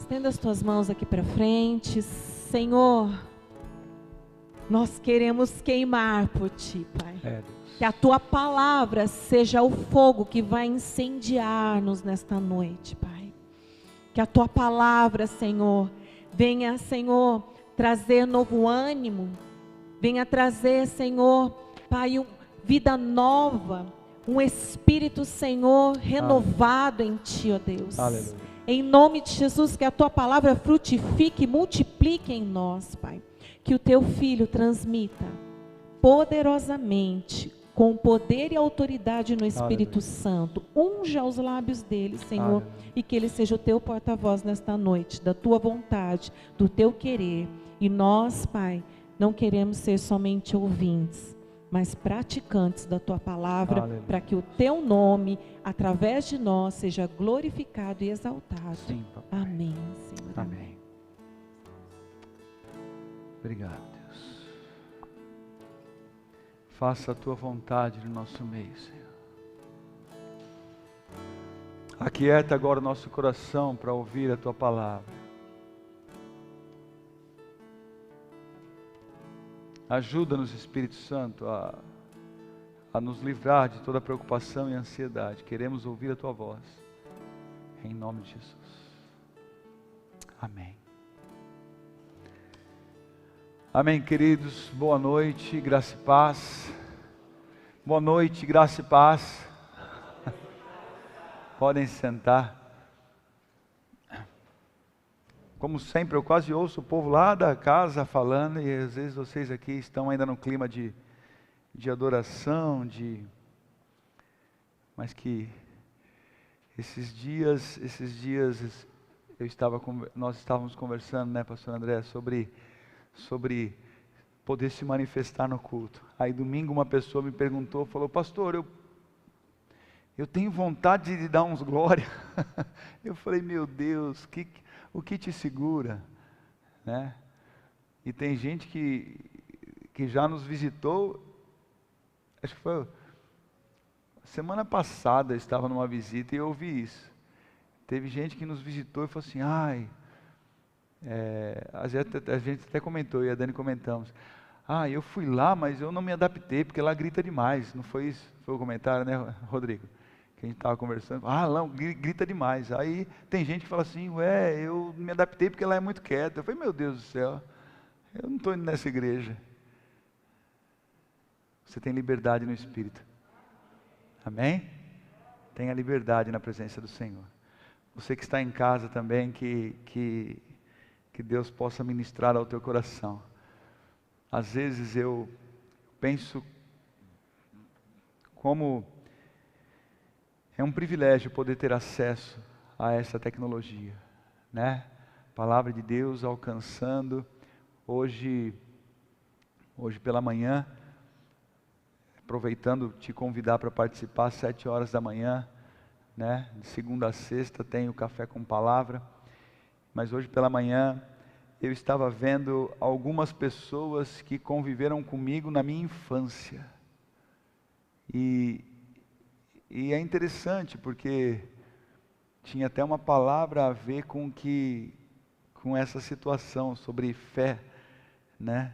Estenda as tuas mãos aqui para frente. Senhor, nós queremos queimar por Ti, Pai. Que a Tua palavra seja o fogo que vai incendiar-nos nesta noite, Pai. Que a Tua palavra, Senhor, venha, Senhor, trazer novo ânimo. Venha trazer, Senhor, Pai, vida nova. Um espírito, Senhor, renovado em Ti, ó Deus. Aleluia. Em nome de Jesus, que a Tua palavra frutifique e multiplique em nós, Pai. Que o Teu Filho transmita poderosamente, com poder e autoridade no Espírito Santo. Unja os lábios dele, Senhor, e que ele seja o Teu porta-voz nesta noite, da Tua vontade, do Teu querer. E nós, Pai, não queremos ser somente ouvintes, mas praticantes da Tua palavra, para que o Teu nome, através de nós, seja glorificado e exaltado. Sim, papai. Amém, Senhor. Amém. Obrigado, Deus. Faça a Tua vontade no nosso meio, Senhor. Aquieta agora o nosso coração para ouvir a Tua palavra. Ajuda-nos, Espírito Santo, a nos livrar de toda preocupação e ansiedade. Queremos ouvir a Tua voz. Em nome de Jesus. Amém. Amém, queridos. Boa noite, graça e paz. Boa noite, graça e paz. Podem sentar. Como sempre, eu quase ouço o povo lá da casa falando, e às vezes vocês aqui estão ainda no clima de adoração, mas que esses dias nós estávamos conversando, né, pastor André, sobre poder se manifestar no culto. Aí domingo uma pessoa me perguntou, falou: pastor, eu tenho vontade de dar uns glória. Eu falei: meu Deus, o que te segura? Né? E tem gente que já nos visitou, acho que foi semana passada, eu estava numa visita e eu ouvi isso. Teve gente que nos visitou e falou assim: a gente até comentou, eu e a Dani comentamos: eu fui lá, mas eu não me adaptei, porque lá grita demais. Não foi isso? Foi o comentário, né, Rodrigo? Que a gente estava conversando. Não, grita demais. Aí tem gente que fala assim: eu me adaptei porque lá é muito quieto. Eu falei: meu Deus do céu, eu não estou indo nessa igreja. Você tem liberdade no Espírito. Amém? Tenha liberdade na presença do Senhor. Você que está em casa também, que Deus possa ministrar ao teu coração. Às vezes eu penso como é um privilégio poder ter acesso a essa tecnologia, né? Palavra de Deus alcançando. Hoje pela manhã, aproveitando te convidar para participar às 7 horas da manhã, né? De segunda a sexta tem o Café com Palavra. Mas hoje pela manhã eu estava vendo algumas pessoas que conviveram comigo na minha infância. E é interessante porque tinha até uma palavra a ver com essa situação sobre fé, né?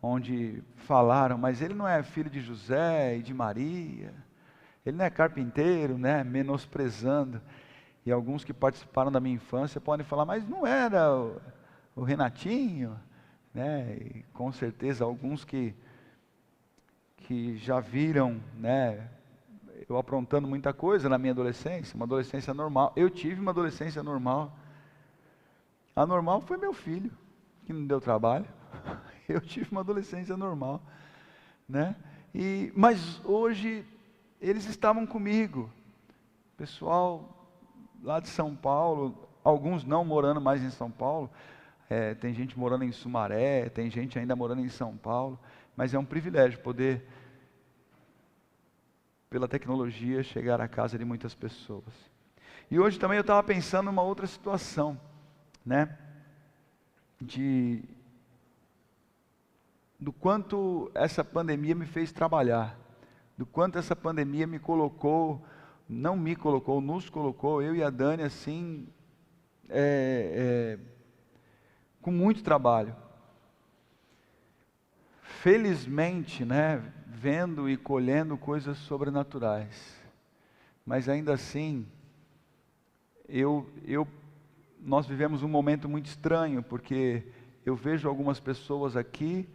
Onde falaram: mas ele não é filho de José e de Maria, ele não é carpinteiro, né? Menosprezando. E alguns que participaram da minha infância podem falar: mas não era o Renatinho, né? E com certeza alguns que já viram, né, eu aprontando muita coisa na minha adolescência, uma adolescência normal. Eu tive uma adolescência normal. A normal foi meu filho, que não deu trabalho. Eu tive uma adolescência normal, né? Mas hoje eles estavam comigo, pessoal lá de São Paulo, alguns não morando mais em São Paulo, tem gente morando em Sumaré, tem gente ainda morando em São Paulo, mas é um privilégio poder, pela tecnologia, chegar à casa de muitas pessoas. E hoje também eu estava pensando numa outra situação, né? Do quanto essa pandemia me fez trabalhar, do quanto essa pandemia nos colocou, eu e a Dani, assim, com muito trabalho. Felizmente, né, vendo e colhendo coisas sobrenaturais. Mas ainda assim, nós vivemos um momento muito estranho, porque eu vejo algumas pessoas aqui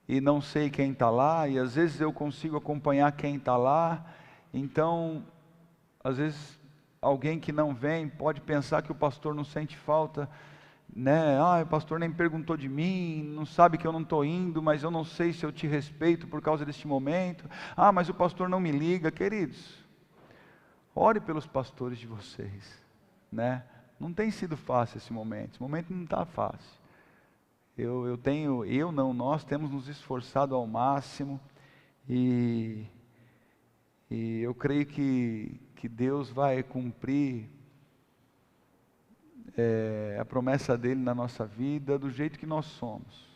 e não sei quem está lá, e às vezes eu consigo acompanhar quem está lá. Então, às vezes, alguém que não vem pode pensar que o pastor não sente falta, né? O pastor nem perguntou de mim, não sabe que eu não estou indo, mas eu não sei se eu te respeito por causa deste momento. Mas o pastor não me liga. Queridos, ore pelos pastores de vocês, né? Não tem sido fácil esse momento não está fácil. Nós temos nos esforçado ao máximo, e eu creio que Deus vai cumprir a promessa dele na nossa vida do jeito que nós somos.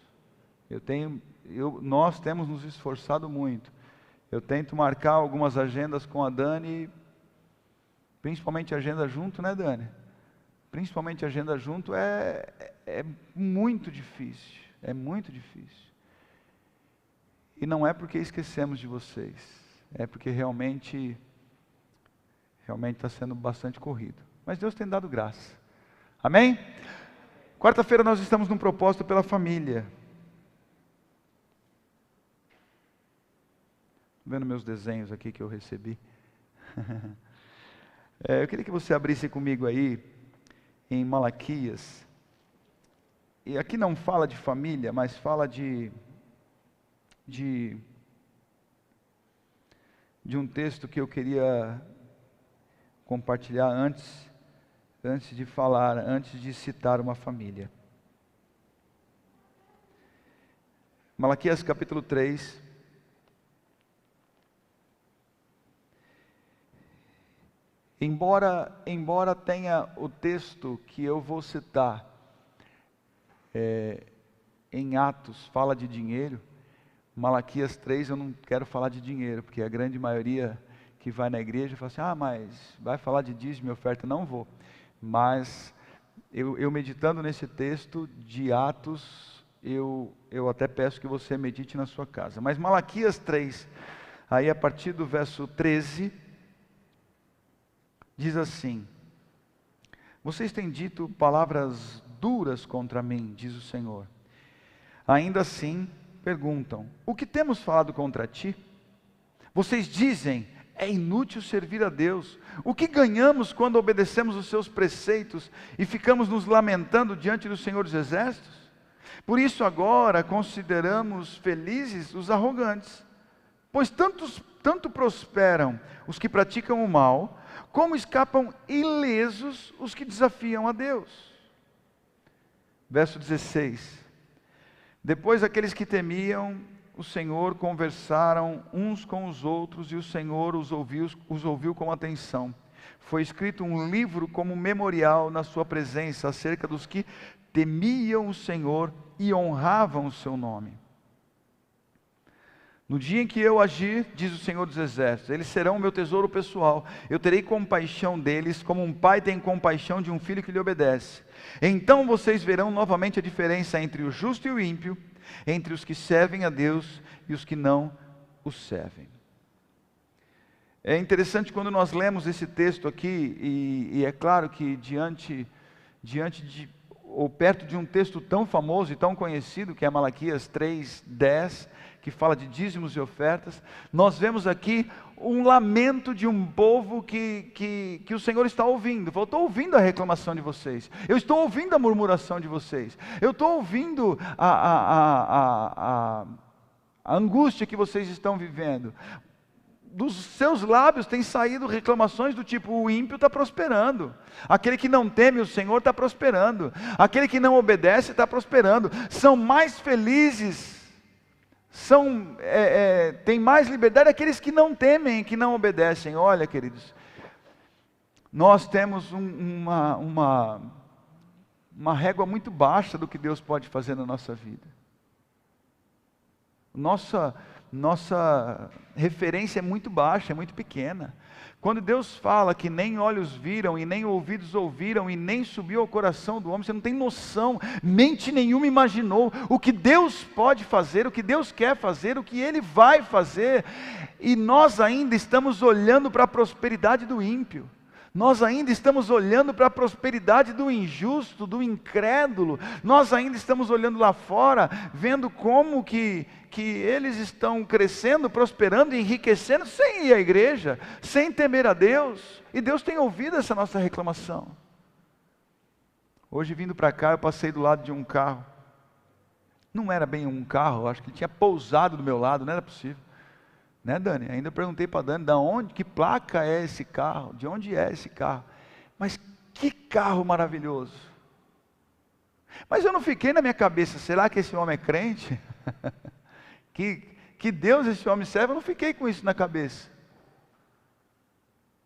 Nós temos nos esforçado muito. Eu tento marcar algumas agendas com a Dani, principalmente agenda junto, né, Dani? Principalmente agenda junto é muito difícil, é muito difícil. E não é porque esquecemos de vocês, é porque realmente está sendo bastante corrido. Mas Deus tem dado graça. Amém? Quarta-feira nós estamos num propósito pela família. Vendo meus desenhos aqui que eu recebi. Eu queria que você abrisse comigo aí em Malaquias. E aqui não fala de família, mas fala de um texto que eu queria compartilhar antes de citar uma família. Malaquias capítulo 3. Embora tenha o texto que eu vou citar em Atos, fala de dinheiro, Malaquias 3 eu não quero falar de dinheiro, porque a grande maioria que vai na igreja fala assim, mas vai falar de dízimo e oferta? Não vou. Mas eu meditando nesse texto de Atos, eu até peço que você medite na sua casa. Mas Malaquias 3, aí a partir do verso 13, diz assim: vocês têm dito palavras duras contra mim, diz o Senhor. Ainda assim perguntam, o que temos falado contra ti? Vocês dizem, é inútil servir a Deus. O que ganhamos quando obedecemos os seus preceitos e ficamos nos lamentando diante do Senhor dos Exércitos? Por isso agora consideramos felizes os arrogantes, pois tanto prosperam os que praticam o mal, como escapam ilesos os que desafiam a Deus. Verso 16. Depois aqueles que temiam o Senhor conversaram uns com os outros, e o Senhor os ouviu com atenção. Foi escrito um livro como memorial na sua presença, acerca dos que temiam o Senhor e honravam o seu nome. No dia em que eu agir, diz o Senhor dos Exércitos, eles serão o meu tesouro pessoal. Eu terei compaixão deles, como um pai tem compaixão de um filho que lhe obedece. Então vocês verão novamente a diferença entre o justo e o ímpio, entre os que servem a Deus e os que não o servem. É interessante quando nós lemos esse texto aqui, e é claro que diante de, ou perto de um texto tão famoso e tão conhecido, que é Malaquias 3:10, que fala de dízimos e ofertas, nós vemos aqui um lamento de um povo que o Senhor está ouvindo. Eu estou ouvindo a reclamação de vocês, eu estou ouvindo a murmuração de vocês, eu estou ouvindo a angústia que vocês estão vivendo. Dos seus lábios têm saído reclamações do tipo, o ímpio está prosperando, aquele que não teme o Senhor está prosperando, aquele que não obedece está prosperando, são mais felizes, têm mais liberdade aqueles que não temem, que não obedecem. Olha, queridos, nós temos uma régua muito baixa do que Deus pode fazer na nossa vida. Nossa referência é muito baixa, é muito pequena. Quando Deus fala que nem olhos viram, e nem ouvidos ouviram, e nem subiu ao coração do homem, você não tem noção, mente nenhuma imaginou o que Deus pode fazer, o que Deus quer fazer, o que Ele vai fazer. E nós ainda estamos olhando para a prosperidade do ímpio. Nós ainda estamos olhando para a prosperidade do injusto, do incrédulo. Nós ainda estamos olhando lá fora, vendo como que eles estão crescendo, prosperando, enriquecendo, sem ir à igreja, sem temer a Deus. E Deus tem ouvido essa nossa reclamação. Hoje, vindo para cá, eu passei do lado de um carro. Não era bem um carro, acho que ele tinha pousado do meu lado, não era possível. Né, Dani? Ainda perguntei para Dani, que placa é esse carro? De onde é esse carro? Mas que carro maravilhoso! Mas eu não fiquei na minha cabeça, será que esse homem é crente? que Deus esse homem serve? Eu não fiquei com isso na cabeça.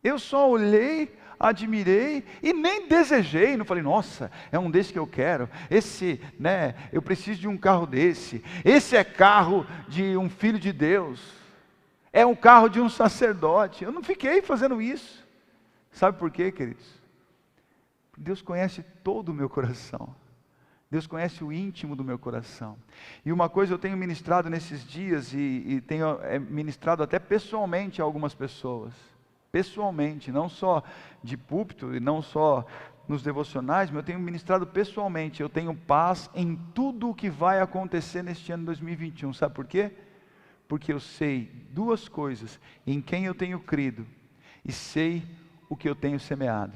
Eu só olhei, admirei e nem desejei, não falei, nossa, é um desse que eu quero, esse, né, eu preciso de um carro desse, esse é carro de um filho de Deus. É um carro de um sacerdote. Eu não fiquei fazendo isso. Sabe por quê, queridos? Deus conhece todo o meu coração. Deus conhece o íntimo do meu coração. E uma coisa eu tenho ministrado nesses dias, e tenho ministrado até pessoalmente a algumas pessoas. Pessoalmente, não só de púlpito, e não só nos devocionais, mas eu tenho ministrado pessoalmente. Eu tenho paz em tudo o que vai acontecer neste ano 2021. Sabe por quê? Porque eu sei duas coisas, em quem eu tenho crido, e sei o que eu tenho semeado.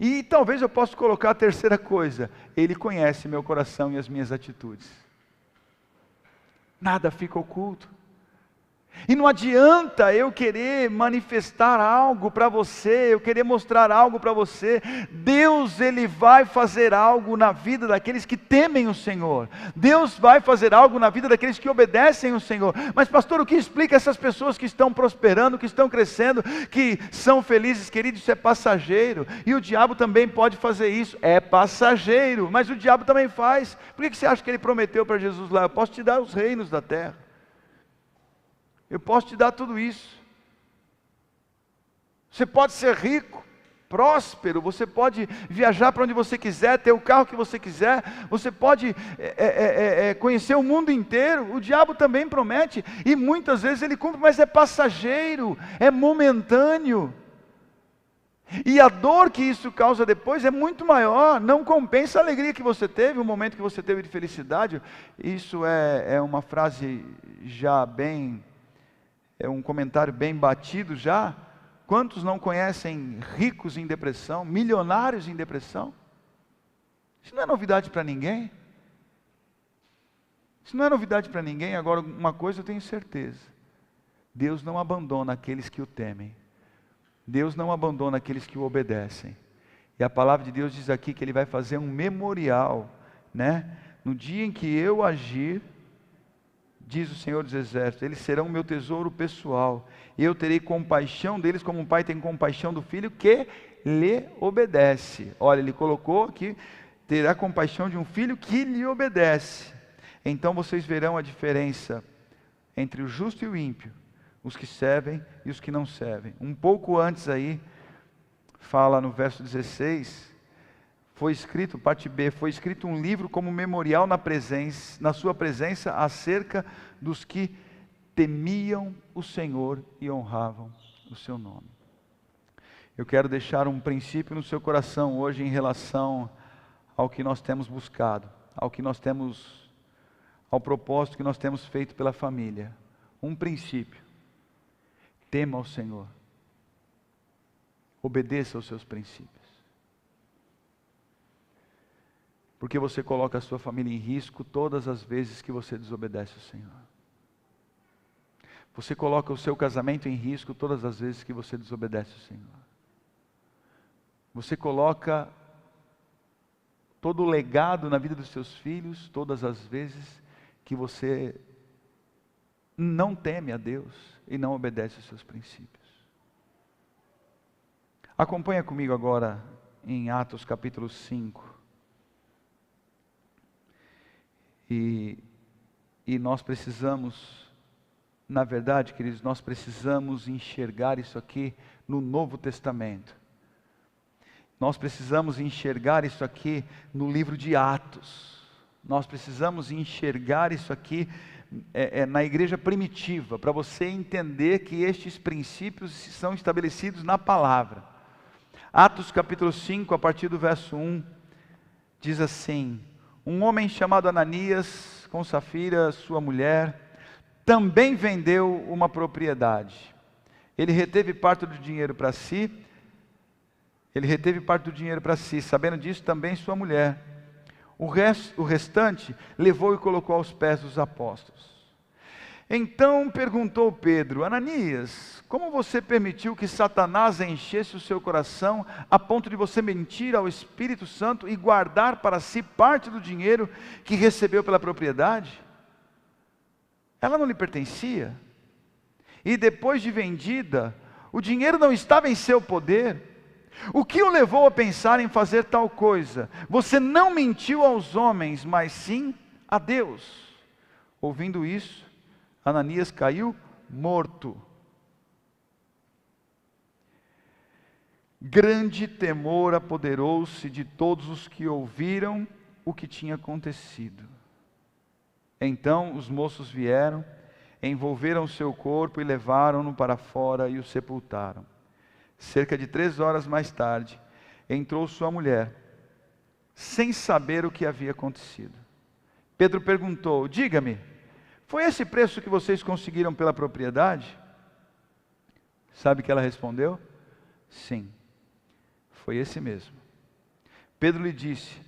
E talvez eu possa colocar a terceira coisa, Ele conhece meu coração e as minhas atitudes. Nada fica oculto. E não adianta eu querer manifestar algo para você, eu querer mostrar algo para você. Deus, Ele vai fazer algo na vida daqueles que temem o Senhor. Deus vai fazer algo na vida daqueles que obedecem o Senhor. Mas pastor, o que explica essas pessoas que estão prosperando, que estão crescendo, que são felizes, queridos? Isso é passageiro. E o diabo também pode fazer isso. É passageiro, mas o diabo também faz. Por que você acha que ele prometeu para Jesus lá? Eu posso te dar os reinos da terra. Eu posso te dar tudo isso. Você pode ser rico, próspero, você pode viajar para onde você quiser, ter o carro que você quiser, você pode conhecer o mundo inteiro. O diabo também promete, e muitas vezes ele cumpre, mas é passageiro, é momentâneo. E a dor que isso causa depois é muito maior, não compensa a alegria que você teve, o momento que você teve de felicidade. Isso é uma frase já bem... É um comentário bem batido já. Quantos não conhecem ricos em depressão, milionários em depressão? Isso não é novidade para ninguém. Isso não é novidade para ninguém. Agora, uma coisa eu tenho certeza: Deus não abandona aqueles que o temem. Deus não abandona aqueles que o obedecem. E a palavra de Deus diz aqui que Ele vai fazer um memorial, né? No dia em que eu agir, diz o Senhor dos Exércitos, eles serão meu tesouro pessoal, e eu terei compaixão deles como um pai tem compaixão do filho que lhe obedece. Olha, ele colocou aqui, terá compaixão de um filho que lhe obedece. Então vocês verão a diferença entre o justo e o ímpio, os que servem e os que não servem. Um pouco antes aí, fala no verso 16, foi escrito, parte B, foi escrito um livro como memorial na sua presença, acerca dos que temiam o Senhor e honravam o seu nome. Eu quero deixar um princípio no seu coração hoje em relação ao que nós temos buscado, ao propósito que nós temos feito pela família. Um princípio: tema ao Senhor, obedeça aos seus princípios. Porque você coloca a sua família em risco todas as vezes que você desobedece ao Senhor. Você coloca o seu casamento em risco todas as vezes que você desobedece ao Senhor. Você coloca todo o legado na vida dos seus filhos todas as vezes que você não teme a Deus e não obedece aos seus princípios. Acompanha comigo agora em Atos capítulo 5. E nós precisamos Na verdade, queridos, nós precisamos enxergar isso aqui no Novo Testamento. Nós precisamos enxergar isso aqui no livro de Atos. Nós precisamos enxergar isso aqui na igreja primitiva, para você entender que estes princípios são estabelecidos na palavra. Atos capítulo 5, a partir do verso 1, diz assim: um homem chamado Ananias, com Safira, sua mulher, também vendeu uma propriedade. Ele reteve parte do dinheiro para si, sabendo disso também sua mulher. O restante levou e colocou aos pés dos apóstolos. Então perguntou Pedro: Ananias, como você permitiu que Satanás enchesse o seu coração a ponto de você mentir ao Espírito Santo e guardar para si parte do dinheiro que recebeu pela propriedade? Ela não lhe pertencia, e depois de vendida, o dinheiro não estava em seu poder. O que o levou a pensar em fazer tal coisa? Você não mentiu aos homens, mas sim a Deus. Ouvindo isso, Ananias caiu morto. Grande temor apoderou-se de todos os que ouviram o que tinha acontecido. Então os moços vieram, envolveram seu corpo e levaram-no para fora e o sepultaram. Cerca de 3 horas mais tarde, entrou sua mulher, sem saber o que havia acontecido. Pedro perguntou: diga-me, foi esse preço que vocês conseguiram pela propriedade? Sabe o que ela respondeu? Sim, foi esse mesmo. Pedro lhe disse: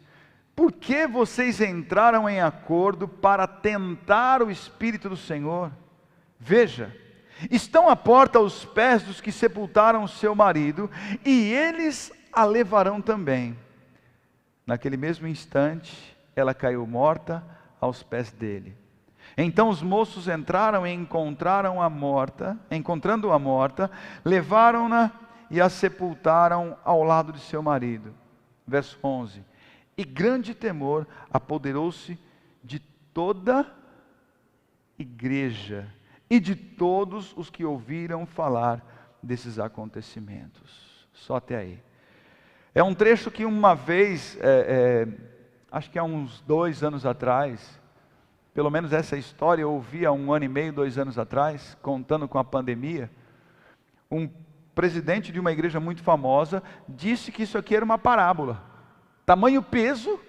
por que vocês entraram em acordo para tentar o Espírito do Senhor? Veja, estão à porta os pés dos que sepultaram seu marido, e eles a levarão também. Naquele mesmo instante, ela caiu morta aos pés dele. Então os moços entraram e encontrando-a morta, levaram-na e a sepultaram ao lado de seu marido. Verso 11. E grande temor apoderou-se de toda a igreja e de todos os que ouviram falar desses acontecimentos. Só até aí. É um trecho que uma vez, acho que há uns 2 anos atrás, pelo menos essa história eu ouvi há 1 ano e meio, 2 anos atrás, contando com a pandemia. Um presidente de uma igreja muito famosa disse que isso aqui era uma parábola. Tamanho peso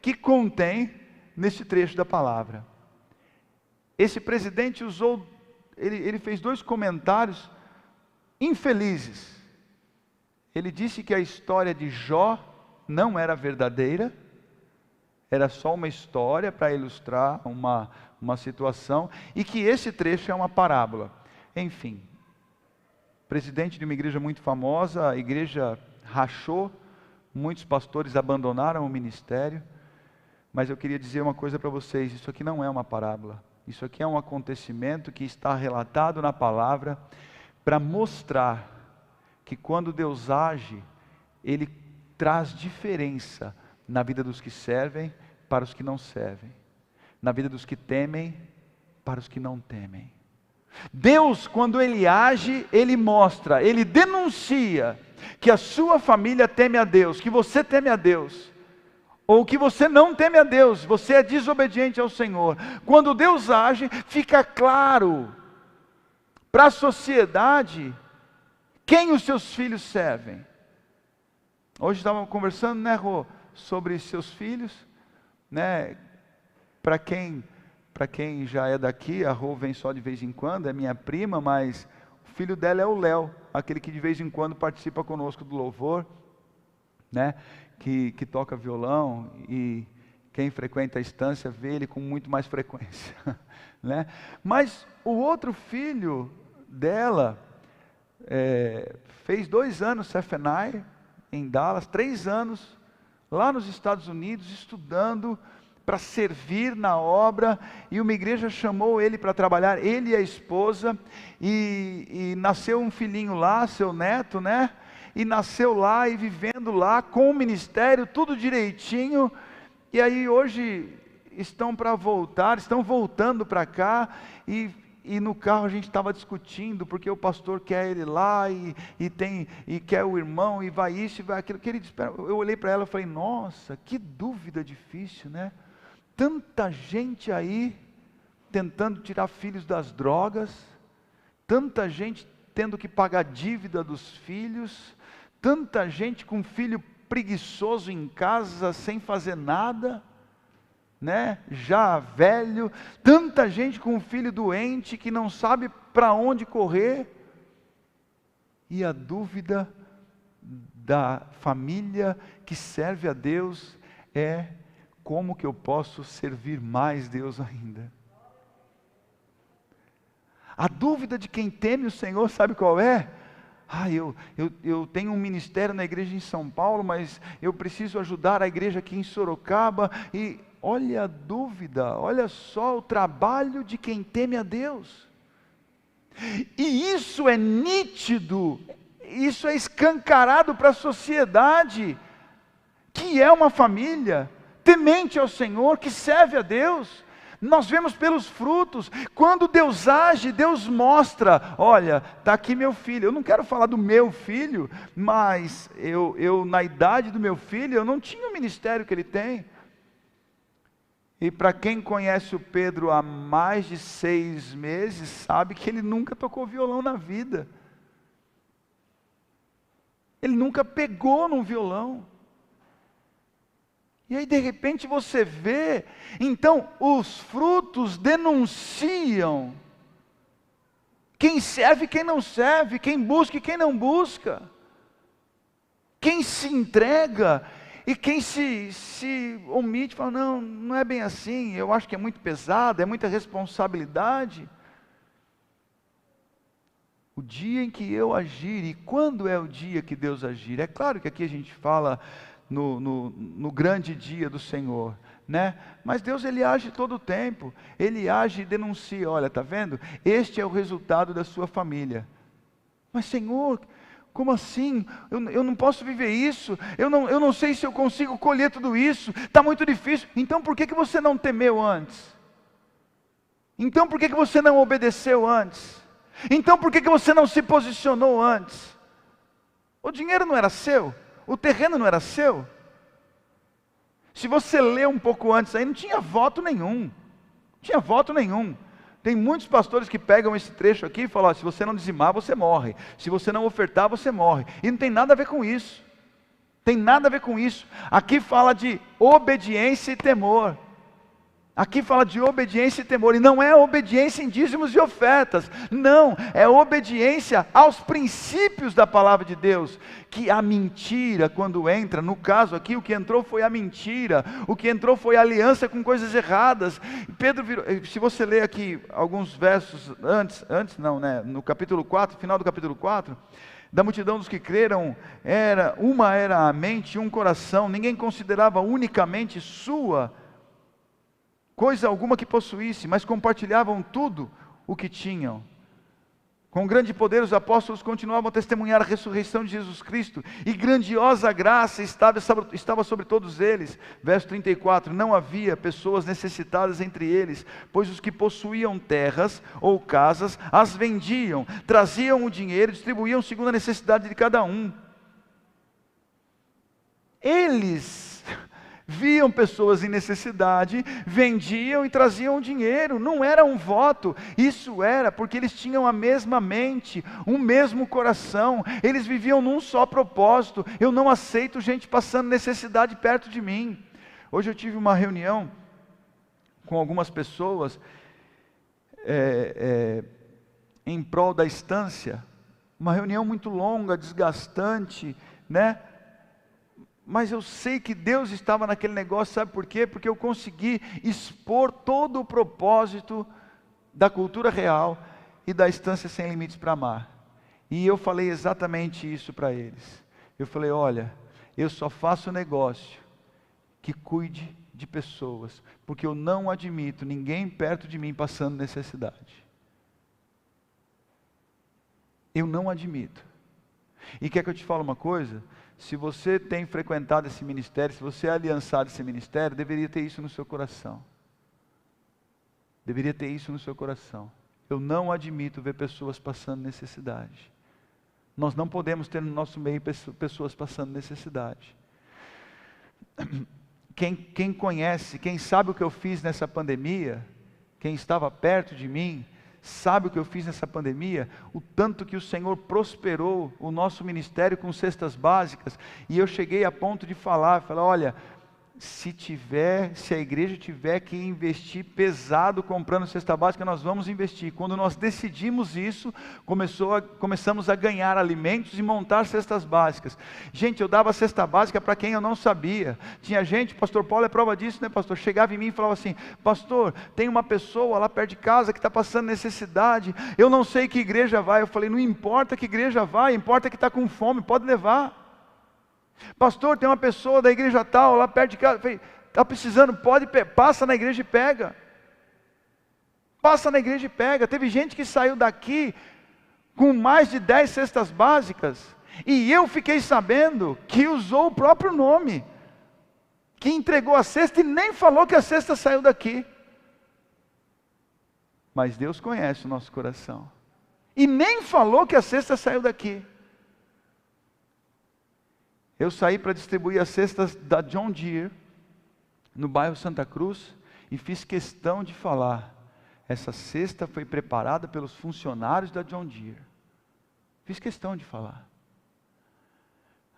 que contém nesse trecho da palavra. Esse presidente ele fez 2 comentários infelizes. Ele disse que a história de Jó não era verdadeira, era só uma história para ilustrar uma situação, e que esse trecho é uma parábola. Enfim, presidente de uma igreja muito famosa, a igreja rachou, muitos pastores abandonaram o ministério, mas eu queria dizer uma coisa para vocês: isso aqui não é uma parábola, isso aqui é um acontecimento que está relatado na palavra, para mostrar que quando Deus age, Ele traz diferença na vida dos que servem para os que não servem, na vida dos que temem para os que não temem. Deus, quando Ele age, Ele mostra, Ele denuncia que a sua família teme a Deus, que você teme a Deus, ou que você não teme a Deus, você é desobediente ao Senhor. Quando Deus age, fica claro para a sociedade quem os seus filhos servem. Hoje estávamos conversando, né, Rô, sobre seus filhos, né? Para quem já é daqui, a Rô vem só de vez em quando, é minha prima, mas o filho dela é o Léo, aquele que de vez em quando participa conosco do louvor, né? Que toca violão, e quem frequenta a estância vê ele com muito mais frequência, né? Mas o outro filho dela fez 2 anos CFNI em Dallas, 3 anos lá nos Estados Unidos, estudando para servir na obra, e uma igreja chamou ele para trabalhar, ele e a esposa, e nasceu um filhinho lá, seu neto, né? E nasceu lá e vivendo lá com o ministério, tudo direitinho. E aí hoje estão para voltar, estão voltando para cá, e no carro a gente estava discutindo, porque o pastor quer ele lá, e quer o irmão, e vai isso, e vai aquilo. Eu olhei para ela e falei, nossa, que dúvida difícil, né? Tanta gente aí, tentando tirar filhos das drogas, tanta gente tendo que pagar dívida dos filhos, tanta gente com filho preguiçoso em casa, sem fazer nada, né? Já velho, tanta gente com um filho doente, que não sabe para onde correr, e a dúvida da família que serve a Deus é, como que eu posso servir mais Deus ainda? A dúvida de quem teme o Senhor, sabe qual é? Eu tenho um ministério na igreja em São Paulo, mas eu preciso ajudar a igreja aqui em Sorocaba. E olha a dúvida, olha só o trabalho de quem teme a Deus. E isso é nítido, isso é escancarado para a sociedade, que é uma família temente ao Senhor, que serve a Deus. Nós vemos pelos frutos. Quando Deus age, Deus mostra, olha, está aqui meu filho. Eu não quero falar do meu filho, mas eu na idade do meu filho, eu não tinha o ministério que ele tem. E para quem conhece o Pedro há mais de 6 meses, sabe que ele nunca tocou violão na vida. Ele nunca pegou num violão. E aí de repente você vê, então os frutos denunciam quem serve e quem não serve, quem busca e quem não busca, quem se entrega e quem se omite, fala, não é bem assim, eu acho que é muito pesado, é muita responsabilidade. O dia em que eu agir, e quando é o dia que Deus agir? É claro que aqui a gente fala no grande dia do Senhor, né? Mas Deus, Ele age todo o tempo, Ele age e denuncia, olha, está vendo? Este é o resultado da sua família. Mas Senhor, como assim? Eu não posso viver isso, eu não sei se eu consigo colher tudo isso, está muito difícil. Então por que você não temeu antes? Então por que você não obedeceu antes? Então por que você não se posicionou antes? O dinheiro não era seu? O terreno não era seu? Se você ler um pouco antes aí, não tinha voto nenhum. Não tinha voto nenhum. Tem muitos pastores que pegam esse trecho aqui e falam, se você não dizimar, você morre. Se você não ofertar, você morre. E não tem nada a ver com isso. Tem nada a ver com isso. Aqui fala de obediência e temor. Aqui fala de obediência e temor, e não é obediência em dízimos e ofertas, não, é obediência aos princípios da palavra de Deus, que a mentira quando entra, no caso aqui o que entrou foi a mentira, o que entrou foi a aliança com coisas erradas. Pedro virou, se você ler aqui alguns versos antes não, né, no capítulo 4, final do capítulo 4, da multidão dos que creram, uma era a mente e um coração, ninguém considerava unicamente sua coisa alguma que possuísse, mas compartilhavam tudo o que tinham. Com grande poder os apóstolos continuavam a testemunhar a ressurreição de Jesus Cristo, e grandiosa graça estava sobre todos eles. Verso 34, não havia pessoas necessitadas entre eles, pois os que possuíam terras ou casas, as vendiam, traziam o dinheiro e distribuíam segundo a necessidade de cada um. Eles viam pessoas em necessidade, vendiam e traziam dinheiro, não era um voto, isso era porque eles tinham a mesma mente, um mesmo coração, eles viviam num só propósito. Eu não aceito gente passando necessidade perto de mim. Hoje eu tive uma reunião com algumas pessoas, em prol da estância, uma reunião muito longa, desgastante, né? Mas eu sei que Deus estava naquele negócio, sabe por quê? Porque eu consegui expor todo o propósito da cultura real e da estância sem limites para amar. E eu falei exatamente isso para eles. Eu falei, olha, eu só faço negócio que cuide de pessoas, porque eu não admito ninguém perto de mim passando necessidade. Eu não admito. E quer que eu te fale uma coisa? Se você tem frequentado esse ministério, se você é aliançado a esse ministério, deveria ter isso no seu coração. Deveria ter isso no seu coração. Eu não admito ver pessoas passando necessidade. Nós não podemos ter no nosso meio pessoas passando necessidade. Quem conhece, quem sabe o que eu fiz nessa pandemia, quem estava perto de mim, sabe o que eu fiz nessa pandemia, o tanto que o Senhor prosperou o nosso ministério com cestas básicas, e eu cheguei a ponto de falar, olha, se a igreja tiver que investir pesado comprando cesta básica, nós vamos investir. Quando nós decidimos isso, começamos a ganhar alimentos e montar cestas básicas. Gente, eu dava cesta básica para quem eu não sabia. Tinha gente, pastor Paulo é prova disso, né, pastor? Chegava em mim e falava assim: pastor, tem uma pessoa lá perto de casa que está passando necessidade, eu não sei que igreja vai. Eu falei: não importa que igreja vai, importa que está com fome, pode levar. Pastor, tem uma pessoa da igreja tal lá perto de casa, está precisando, passa na igreja e pega. Passa na igreja e pega. Teve gente que saiu daqui com mais de 10 cestas básicas, e eu fiquei sabendo que usou o próprio nome, que entregou a cesta e nem falou que a cesta saiu daqui. Mas Deus conhece o nosso coração, e nem falou que a cesta saiu daqui. Eu saí para distribuir as cestas da John Deere, no bairro Santa Cruz, e fiz questão de falar: essa cesta foi preparada pelos funcionários da John Deere. Fiz questão de falar.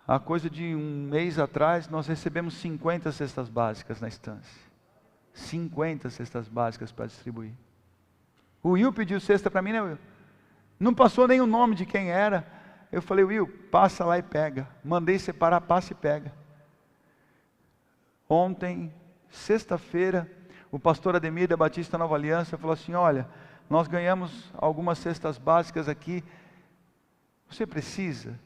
Há coisa de um mês atrás, nós recebemos 50 cestas básicas na estância. 50 cestas básicas para distribuir. O Will pediu cesta para mim, né, Will? Não passou nem o nome de quem era. Eu falei: Will, passa lá e pega. Mandei separar, passa e pega. Ontem, sexta-feira, o pastor Ademir da Batista Nova Aliança falou assim: olha, nós ganhamos algumas cestas básicas aqui, você precisa?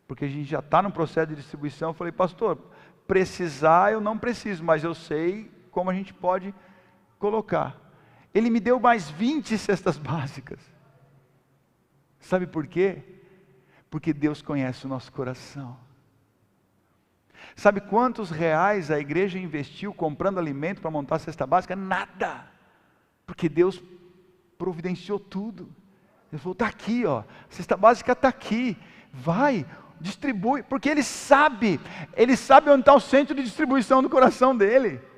Porque a gente já está no processo de distribuição. Eu falei: pastor, precisar eu não preciso, mas eu sei como a gente pode colocar. Ele me deu mais 20 cestas básicas. Sabe por quê? Porque Deus conhece o nosso coração. Sabe quantos reais a igreja investiu comprando alimento para montar a cesta básica? Nada. Porque Deus providenciou tudo. Ele falou: está aqui, ó, a cesta básica está aqui, vai, distribui, porque Ele sabe onde está o centro de distribuição do coração dele.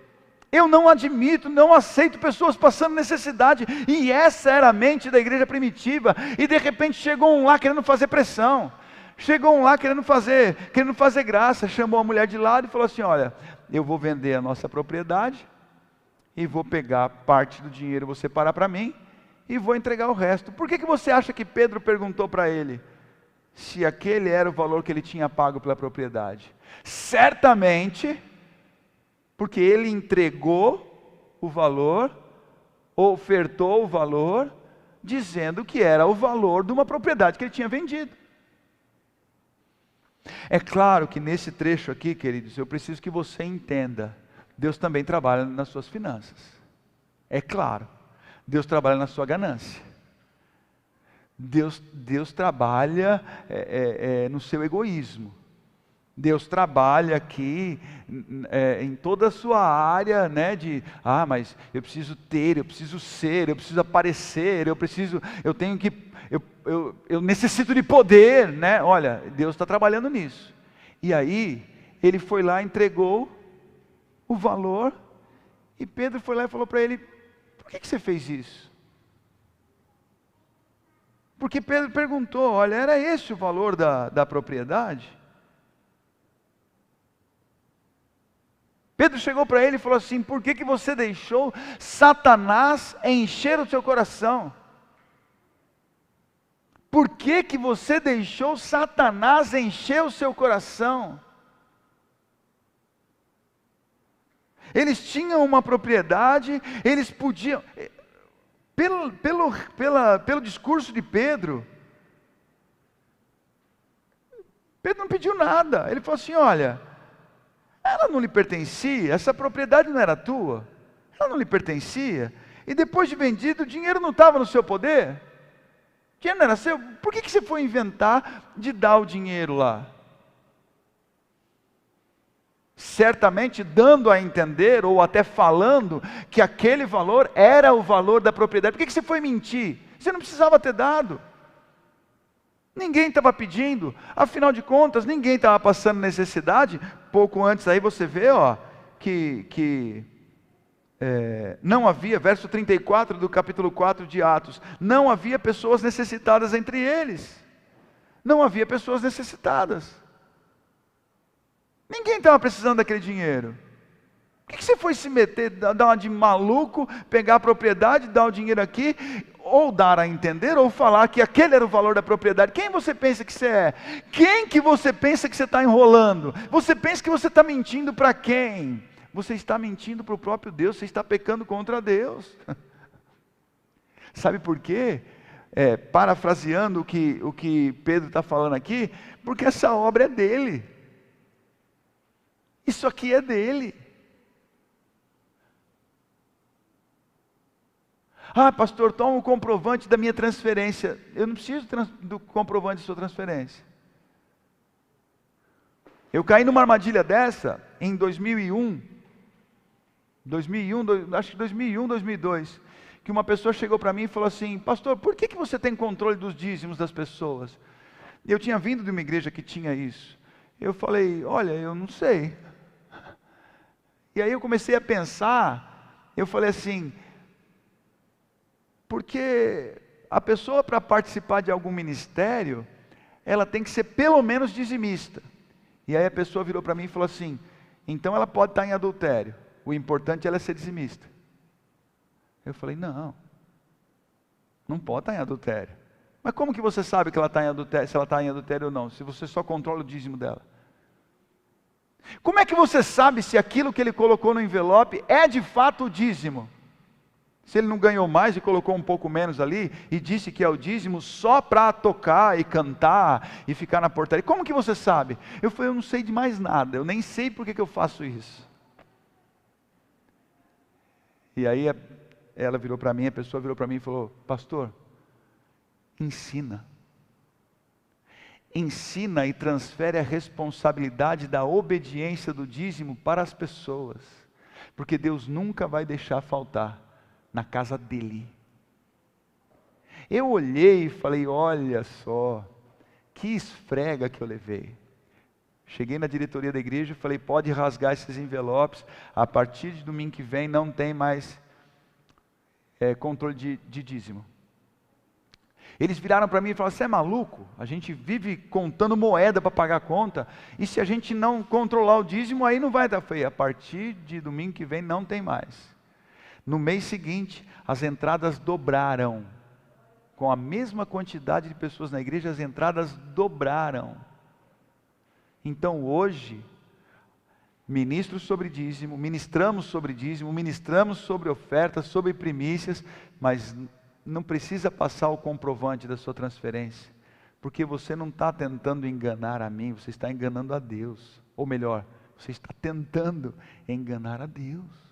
Eu não admito, não aceito pessoas passando necessidade, e essa era a mente da igreja primitiva, e de repente chegou um lá querendo fazer pressão, chegou um lá querendo fazer graça, chamou a mulher de lado e falou assim: olha, eu vou vender a nossa propriedade, e vou pegar parte do dinheiro, vou separar para mim, e vou entregar o resto. Por que você acha que Pedro perguntou para ele se aquele era o valor que ele tinha pago pela propriedade? Certamente porque ele entregou o valor, ofertou o valor, dizendo que era o valor de uma propriedade que ele tinha vendido. É claro que nesse trecho aqui, queridos, eu preciso que você entenda: Deus também trabalha nas suas finanças. É claro, Deus trabalha na sua ganância. Deus trabalha no seu egoísmo. Deus trabalha aqui em toda a sua área, né, mas eu preciso ter, eu preciso ser, eu preciso aparecer, eu necessito de poder, né? Olha, Deus está trabalhando nisso. E aí, ele foi lá, entregou o valor, e Pedro foi lá e falou para ele: por que você fez isso? Porque Pedro perguntou: olha, era esse o valor da propriedade? Pedro chegou para ele e falou assim: por que você deixou Satanás encher o seu coração? Por que você deixou Satanás encher o seu coração? Eles tinham uma propriedade, eles podiam... Pelo discurso de Pedro, Pedro não pediu nada. Ele falou assim: olha, ela não lhe pertencia, essa propriedade não era tua, ela não lhe pertencia, e depois de vendido, o dinheiro não estava no seu poder, o dinheiro não era seu, por que você foi inventar de dar o dinheiro lá? certamente dando a entender, ou até falando, que aquele valor era o valor da propriedade. Por que você foi mentir? Você não precisava ter dado. Ninguém estava pedindo, afinal de contas, ninguém estava passando necessidade. Pouco antes aí você vê, que não havia, verso 34 do capítulo 4 de Atos, não havia pessoas necessitadas entre eles. Não havia pessoas necessitadas. Ninguém estava precisando daquele dinheiro. Por que você foi se meter, dar uma de maluco, pegar a propriedade, dar o dinheiro aqui, ou dar a entender, ou falar que aquele era o valor da propriedade? Quem você pensa que você é? Quem que você pensa que você está enrolando? Você pensa que você está mentindo para quem? Você está mentindo para o próprio Deus, você está pecando contra Deus. Sabe por quê? Parafraseando o que Pedro está falando aqui, porque essa obra é dele. Isso aqui é dele. Ah, pastor, toma o comprovante da minha transferência. Eu não preciso do comprovante da sua transferência. Eu caí numa armadilha dessa em 2001, acho que 2001, 2002, que uma pessoa chegou para mim e falou assim: pastor, por que você tem controle dos dízimos das pessoas? Eu tinha vindo de uma igreja que tinha isso. Eu falei: olha, eu não sei. E aí eu comecei a pensar, eu falei assim, porque a pessoa, para participar de algum ministério, ela tem que ser pelo menos dizimista. E aí a pessoa virou para mim e falou assim: então ela pode estar em adultério, o importante é ela ser dizimista. Eu falei: não pode estar em adultério. Mas como que você sabe que ela está em adultério, se ela está em adultério ou não, se você só controla o dízimo dela? Como é que você sabe se aquilo que ele colocou no envelope é de fato o dízimo? Se ele não ganhou mais e colocou um pouco menos ali, e disse que é o dízimo só para tocar e cantar e ficar na portaria. Como que você sabe? Eu falei: eu não sei de mais nada, eu nem sei por que eu faço isso. E aí ela virou para mim, a pessoa virou para mim e falou: pastor, ensina e transfere a responsabilidade da obediência do dízimo para as pessoas, porque Deus nunca vai deixar faltar na casa dele. Eu olhei e falei: olha só, que esfrega que eu levei. Cheguei na diretoria da igreja e falei: pode rasgar esses envelopes, a partir de domingo que vem não tem mais controle de dízimo. Eles viraram para mim e falaram: você é maluco? A gente vive contando moeda para pagar a conta, e se a gente não controlar o dízimo, aí não vai dar. Eu falei: a partir de domingo que vem não tem mais. No mês seguinte, as entradas dobraram. Com a mesma quantidade de pessoas na igreja, as entradas dobraram. Então hoje, ministramos sobre dízimo, ministramos sobre ofertas, sobre primícias, mas não precisa passar o comprovante da sua transferência, porque você não está tentando enganar a mim, você está enganando a Deus. Ou melhor, você está tentando enganar a Deus.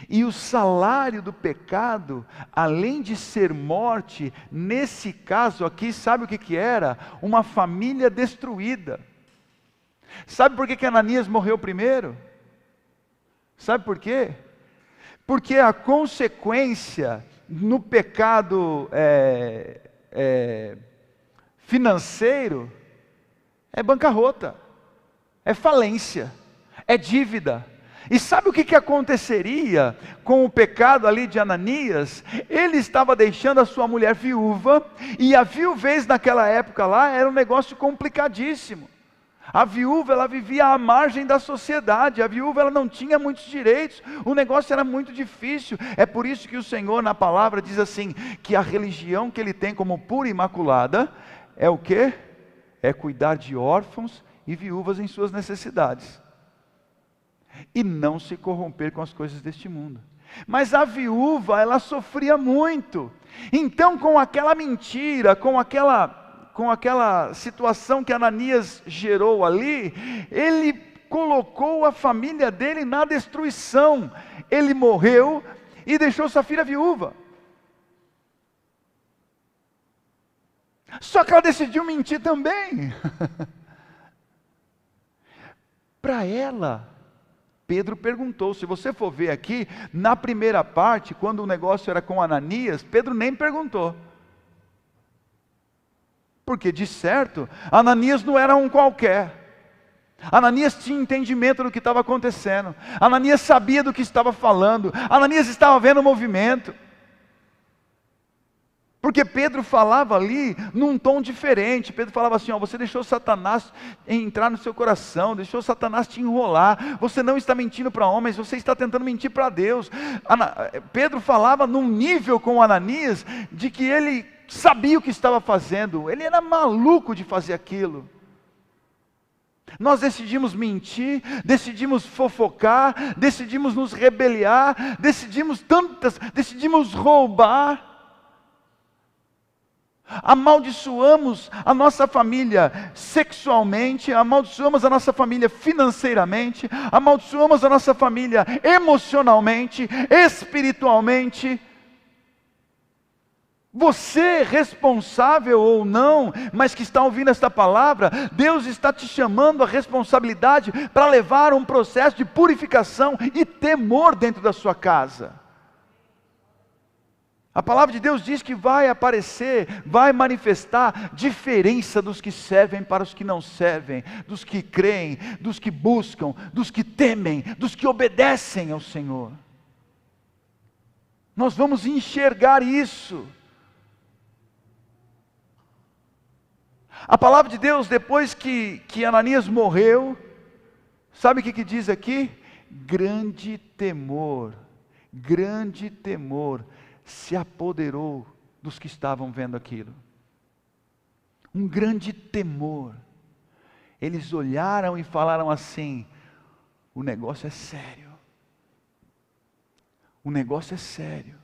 E o salário do pecado, além de ser morte, nesse caso aqui, sabe o que era? Uma família destruída. Sabe por que Ananias morreu primeiro? Sabe por quê? Porque a consequência no pecado financeiro é bancarrota, é falência, é dívida. E sabe o que aconteceria com o pecado ali de Ananias? Ele estava deixando a sua mulher viúva, e a viuvez naquela época lá era um negócio complicadíssimo. A viúva, ela vivia à margem da sociedade, a viúva, ela não tinha muitos direitos, o negócio era muito difícil. É por isso que o Senhor na palavra diz assim, que a religião que Ele tem como pura e imaculada, é o quê? É cuidar de órfãos e viúvas em suas necessidades, e não se corromper com as coisas deste mundo. Mas a viúva, ela sofria muito. Então, com aquela mentira, com aquela situação que Ananias gerou ali, ele colocou a família dele na destruição. Ele morreu e deixou Safira viúva. Só que ela decidiu mentir também. para ela. Pedro perguntou. Se você for ver aqui, na primeira parte, quando o negócio era com Ananias, Pedro nem perguntou. Porque de certo, Ananias não era um qualquer. Ananias tinha entendimento do que estava acontecendo. Ananias sabia do que estava falando. Ananias estava vendo o movimento. Porque Pedro falava ali num tom diferente. Pedro falava assim, ó, você deixou Satanás entrar no seu coração, deixou Satanás te enrolar, você não está mentindo para homens, você está tentando mentir para Deus. Pedro falava num nível com Ananias, de que ele sabia o que estava fazendo, ele era maluco de fazer aquilo. Nós decidimos mentir, decidimos fofocar, decidimos nos rebeliar, decidimos roubar. Amaldiçoamos a nossa família sexualmente, amaldiçoamos a nossa família financeiramente, amaldiçoamos a nossa família emocionalmente, espiritualmente. Você, responsável ou não, mas que está ouvindo esta palavra, Deus está te chamando à responsabilidade para levar um processo de purificação e temor dentro da sua casa. A palavra de Deus diz que vai aparecer, vai manifestar diferença dos que servem para os que não servem, dos que creem, dos que buscam, dos que temem, dos que obedecem ao Senhor. Nós vamos enxergar isso. A palavra de Deus, depois que Ananias morreu, sabe o que diz aqui? Grande temor se apoderou dos que estavam vendo aquilo. Um grande temor. Eles olharam e falaram assim: o negócio é sério. O negócio é sério.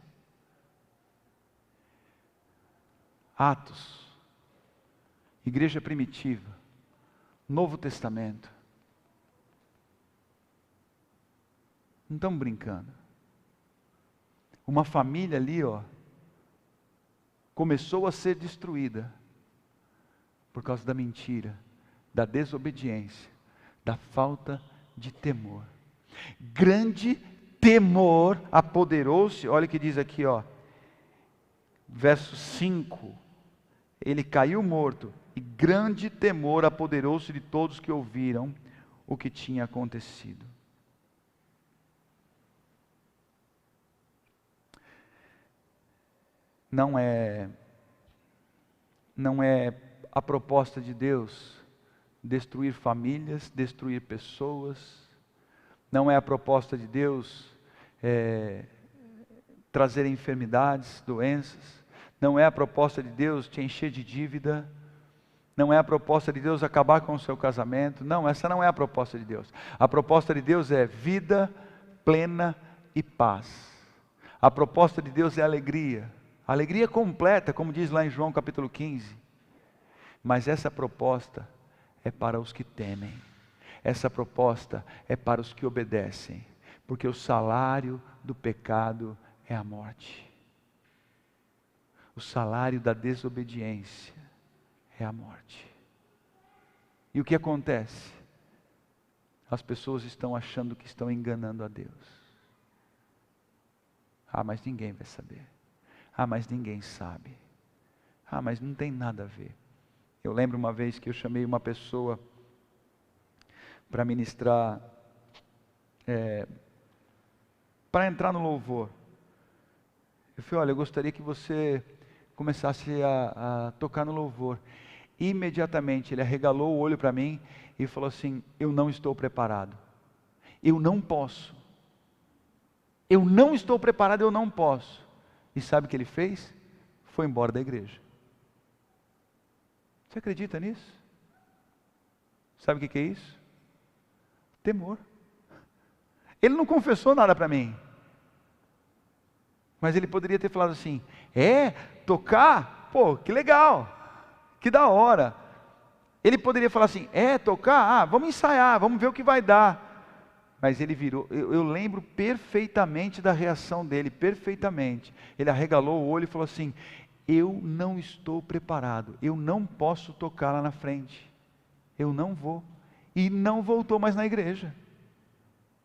Atos, igreja primitiva, Novo Testamento. Não estamos brincando. Uma família ali, começou a ser destruída por causa da mentira, da desobediência, da falta de temor. Grande temor apoderou-se, olha o que diz aqui, verso 5, ele caiu morto, e grande temor apoderou-se de todos que ouviram o que tinha acontecido. Não é a proposta de Deus destruir famílias, destruir pessoas. Não é a proposta de Deus trazer enfermidades, doenças. Não é a proposta de Deus te encher de dívida. Não é a proposta de Deus acabar com o seu casamento. Não, essa não é a proposta de Deus. A proposta de Deus é vida plena e paz. A proposta de Deus é alegria. Alegria completa, como diz lá em João capítulo 15. Mas essa proposta é para os que temem. Essa proposta é para os que obedecem. Porque o salário do pecado é a morte. O salário da desobediência é a morte. E o que acontece? As pessoas estão achando que estão enganando a Deus. Mas ninguém vai saber. Mas ninguém sabe. Mas não tem nada a ver. Eu lembro uma vez que eu chamei uma pessoa para ministrar, para entrar no louvor. Eu falei, olha, eu gostaria que você começasse a tocar no louvor. Imediatamente ele arregalou o olho para mim e falou assim: eu não estou preparado. Eu não posso. Eu não estou preparado, eu não posso. E sabe o que ele fez? Foi embora da igreja. Você acredita nisso? Sabe o que é isso? Temor. Ele não confessou nada para mim. Mas ele poderia ter falado assim: tocar? Pô, que legal, que da hora. Ele poderia falar assim: tocar? Vamos ensaiar, vamos ver o que vai dar. Mas ele virou, eu lembro perfeitamente da reação dele, perfeitamente. Ele arregalou o olho e falou assim: eu não estou preparado, eu não posso tocar lá na frente, eu não vou. e não voltou mais na igreja.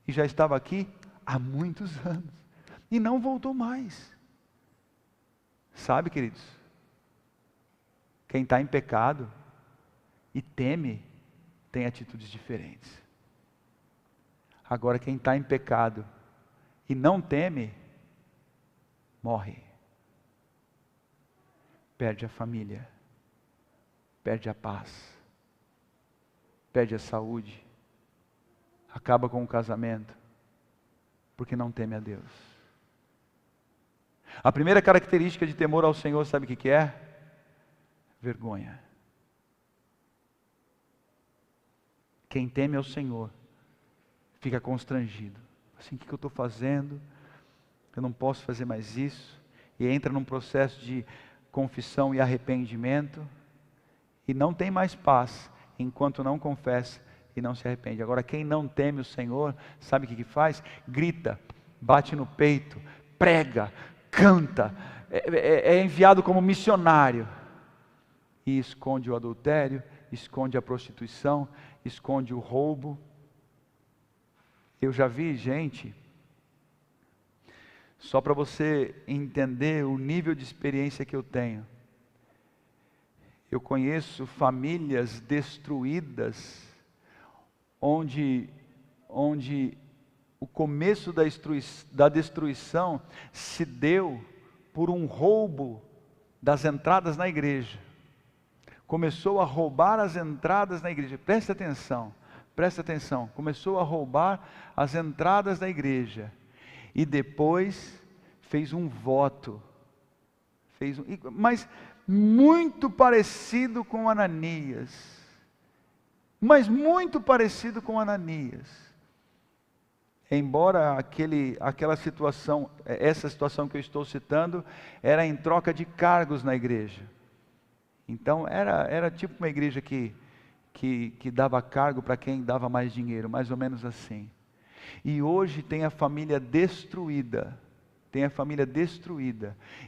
E já estava aqui há muitos anos, e não voltou mais. Sabe, queridos, quem está em pecado e teme, tem atitudes diferentes. Agora, quem está em pecado e não teme, morre. Perde a família, perde a paz, perde a saúde, acaba com o casamento, porque não teme a Deus. A primeira característica de temor ao Senhor, sabe o que é? Vergonha. Quem teme ao Senhor fica constrangido. Assim, o que eu estou fazendo? Eu não posso fazer mais isso. E entra num processo de confissão e arrependimento. E não tem mais paz enquanto não confessa e não se arrepende. Agora, quem não teme o Senhor, sabe o que faz? Grita, bate no peito, prega, canta, é enviado como missionário. E esconde o adultério, esconde a prostituição, esconde o roubo. Eu já vi gente, só para você entender o nível de experiência que eu tenho. Eu conheço famílias destruídas, onde o começo da destruição se deu por um roubo das entradas na igreja. Começou a roubar as entradas na igreja. Presta atenção. Começou a roubar as entradas da igreja. E depois fez um voto. Mas muito parecido com Ananias. Embora aquela situação, essa situação que eu estou citando, era em troca de cargos na igreja. Então era tipo uma igreja que dava cargo para quem dava mais dinheiro, mais ou menos assim. E hoje tem a família destruída.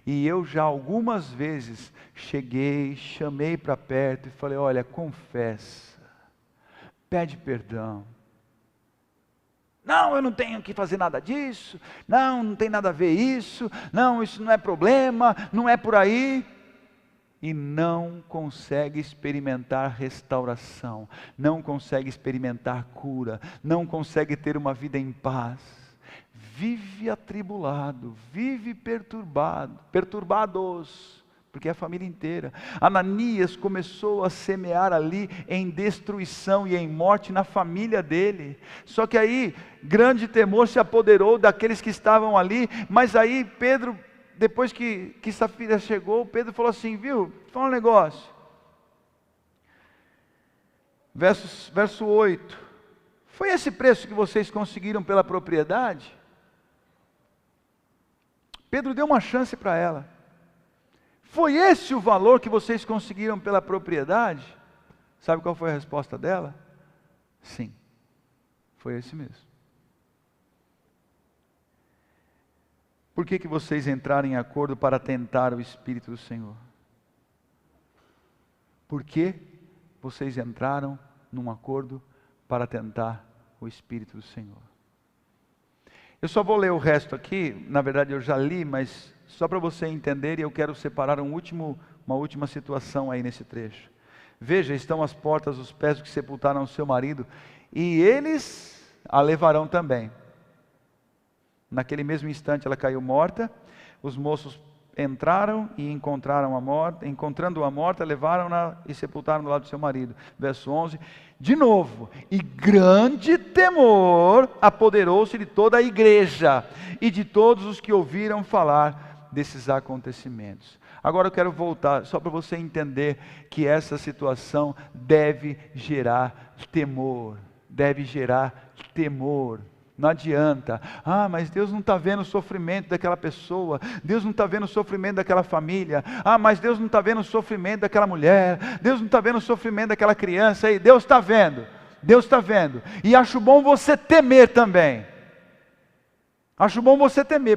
E eu já algumas vezes chamei para perto e falei: olha, confessa, pede perdão. Não, eu não tenho que fazer nada disso. Não tem nada a ver isso. Não, isso não é problema, não é por aí. E não consegue experimentar restauração, não consegue experimentar cura, não consegue ter uma vida em paz. Vive atribulado, vive perturbados, porque é a família inteira. Ananias começou a semear ali em destruição e em morte na família dele. Só que aí, grande temor se apoderou daqueles que estavam ali, mas aí Pedro, depois que Safira chegou, Pedro falou assim: viu, fala um negócio. Verso 8. Foi esse preço que vocês conseguiram pela propriedade? Pedro deu uma chance para ela. Foi esse o valor que vocês conseguiram pela propriedade? Sabe qual foi a resposta dela? Sim, foi esse mesmo. Por que vocês entraram em acordo para tentar o Espírito do Senhor? Por que vocês entraram num acordo para tentar o Espírito do Senhor? Eu só vou ler o resto aqui, na verdade eu já li, mas só para você entender, e eu quero separar uma última situação aí nesse trecho. Veja, estão às portas os pés que sepultaram o seu marido, e eles a levarão também. Naquele mesmo instante ela caiu morta, os moços entraram e encontrando-a morta, levaram-na e sepultaram do lado do seu marido. Verso 11, de novo, e grande temor apoderou-se de toda a igreja e de todos os que ouviram falar desses acontecimentos. Agora eu quero voltar, só para você entender que essa situação deve gerar temor. Não adianta, mas Deus não está vendo o sofrimento daquela pessoa, Deus não está vendo o sofrimento daquela família, mas Deus não está vendo o sofrimento daquela mulher, Deus não está vendo o sofrimento daquela criança, e Deus está vendo, e acho bom você temer também,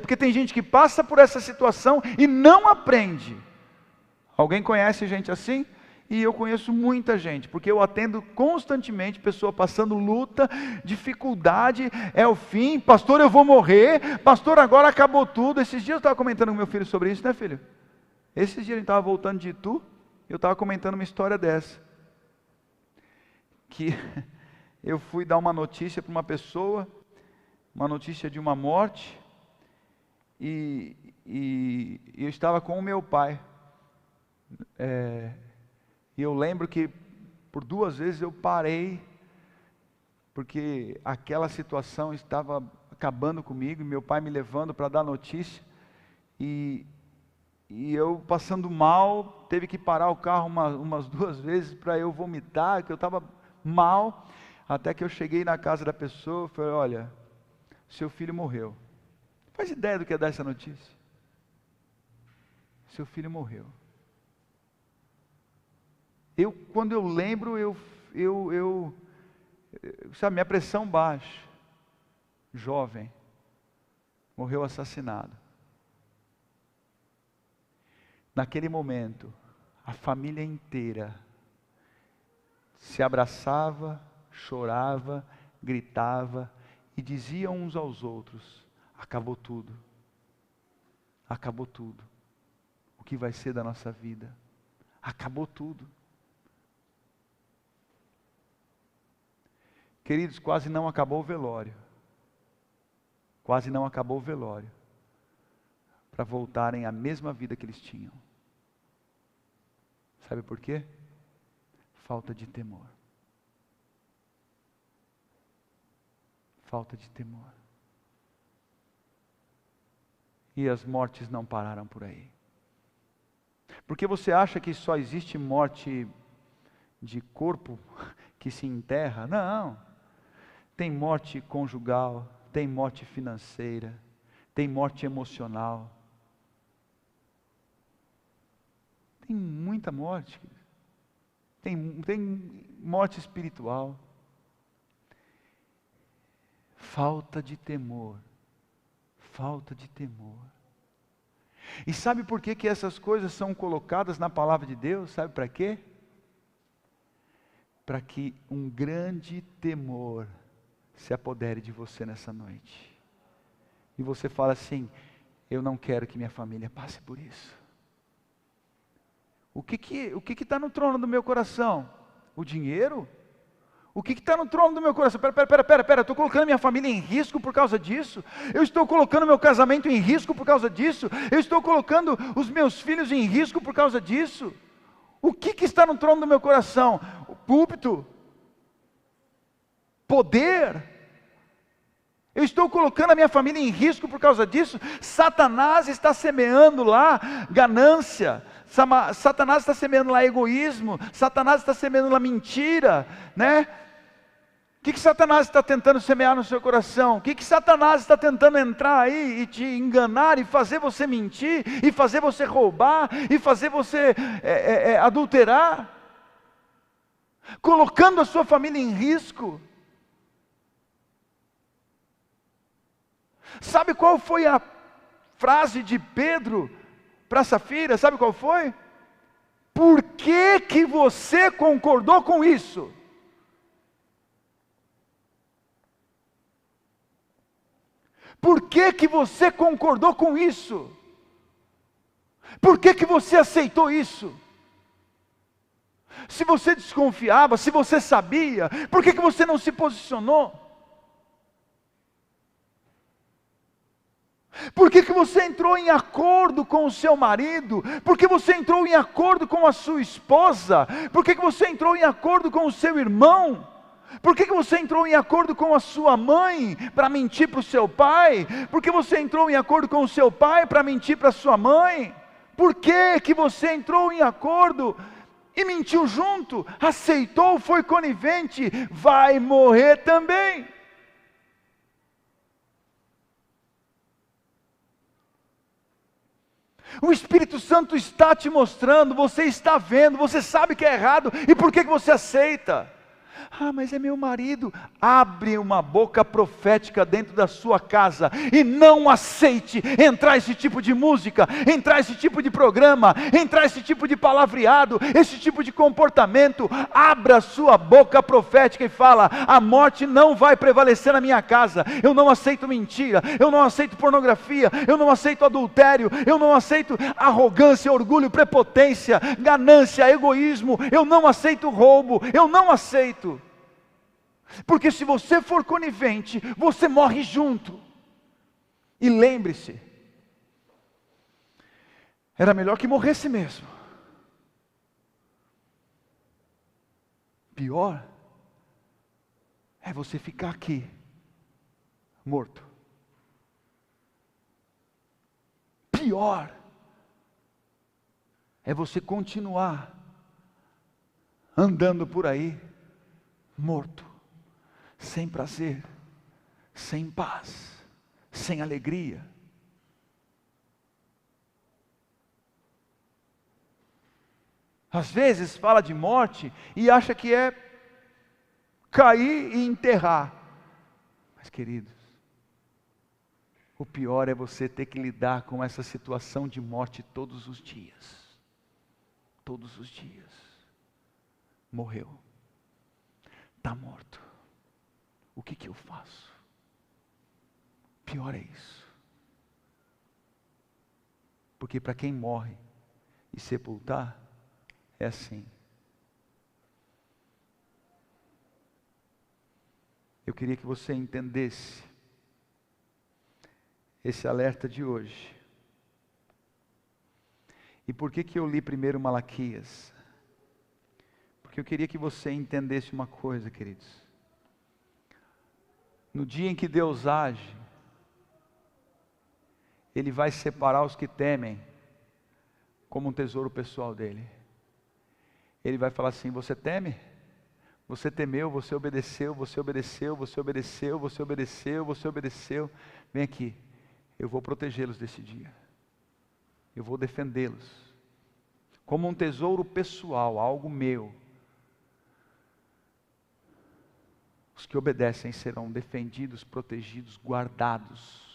porque tem gente que passa por essa situação e não aprende. Alguém conhece gente assim? E eu conheço muita gente, porque eu atendo constantemente pessoa passando luta, dificuldade, é o fim, pastor, eu vou morrer, pastor, agora acabou tudo. Esses dias eu estava comentando com meu filho sobre isso, né, filho? Esses dias a gente estava voltando de Itu, eu estava comentando uma história dessa, que eu fui dar uma notícia para uma pessoa, uma notícia de uma morte, e eu estava com o meu pai, e eu lembro que por 2 vezes eu parei, porque aquela situação estava acabando comigo, e meu pai me levando para dar notícia, e eu passando mal, teve que parar o carro umas 2 vezes para eu vomitar, que eu estava mal, até que eu cheguei na casa da pessoa, falei, olha, seu filho morreu. Faz ideia do que é dar essa notícia? Seu filho morreu. Quando eu lembro, sabe, minha pressão baixa. Jovem, morreu assassinado. Naquele momento, a família inteira se abraçava, chorava, gritava e dizia uns aos outros, acabou tudo. Acabou tudo. O que vai ser da nossa vida? Acabou tudo. Queridos, quase não acabou o velório. Quase não acabou o velório. Para voltarem à mesma vida que eles tinham. Sabe por quê? Falta de temor. Falta de temor. E as mortes não pararam por aí. Porque você acha que só existe morte de corpo que se enterra? Não. Tem morte conjugal, tem morte financeira, tem morte emocional. Tem muita morte. Tem morte espiritual. Falta de temor. Falta de temor. E sabe por que essas coisas são colocadas na palavra de Deus? Sabe para quê? Para que um grande temor se apodere de você nessa noite. E você fala assim, eu não quero que minha família passe por isso. O que está no trono do meu coração? O dinheiro? O que está no trono do meu coração? Pera, eu estou colocando minha família em risco por causa disso? Eu estou colocando meu casamento em risco por causa disso? Eu estou colocando os meus filhos em risco por causa disso? O que está no trono do meu coração? O púlpito? Poder? Eu estou colocando a minha família em risco por causa disso? Satanás está semeando lá ganância, Satanás está semeando lá egoísmo, Satanás está semeando lá mentira, né? O que Satanás está tentando semear no seu coração? O que Satanás está tentando entrar aí e te enganar e fazer você mentir, e fazer você roubar, e fazer você adulterar? Colocando a sua família em risco. Sabe qual foi a frase de Pedro para Safira? Sabe qual foi? Por que você concordou com isso? Por que você concordou com isso? Por que você aceitou isso? Se você desconfiava, se você sabia, por que você não se posicionou? Por que você entrou em acordo com o seu marido? Por que você entrou em acordo com a sua esposa? Por que você entrou em acordo com o seu irmão? Por que você entrou em acordo com a sua mãe para mentir para o seu pai? Por que você entrou em acordo com o seu pai para mentir para a sua mãe? Por que você entrou em acordo e mentiu junto? Aceitou, foi conivente, vai morrer também. O Espírito Santo está te mostrando, você está vendo, você sabe que é errado, e por que você aceita? Ah, mas é meu marido. Abre uma boca profética dentro da sua casa e não aceite entrar esse tipo de música, entrar esse tipo de programa, entrar esse tipo de palavreado, esse tipo de comportamento. Abra a sua boca profética e fala: a morte não vai prevalecer na minha casa. Eu não aceito mentira, eu não aceito pornografia, eu não aceito adultério, eu não aceito arrogância, orgulho, prepotência, ganância, egoísmo, eu não aceito roubo, eu não aceito. Porque se você for conivente, você morre junto. E lembre-se, era melhor que morresse mesmo. Pior é você ficar aqui, morto. Pior é você continuar andando por aí, morto, sem prazer, sem paz, sem alegria. Às vezes fala de morte e acha que é cair e enterrar. Mas queridos, o pior é você ter que lidar com essa situação de morte todos os dias. Todos os dias. Morreu. Está morto. O que eu faço? Pior é isso. Porque para quem morre e sepultar, é assim. Eu queria que você entendesse esse alerta de hoje. E por que eu li primeiro Malaquias? Porque eu queria que você entendesse uma coisa, queridos. No dia em que Deus age, Ele vai separar os que temem como um tesouro pessoal dele. Ele vai falar assim: você teme? Você temeu, você obedeceu, você obedeceu, você obedeceu, você obedeceu, você obedeceu. Vem aqui, eu vou protegê-los desse dia. Eu vou defendê-los. Como um tesouro pessoal, algo meu. Os que obedecem serão defendidos, protegidos, guardados.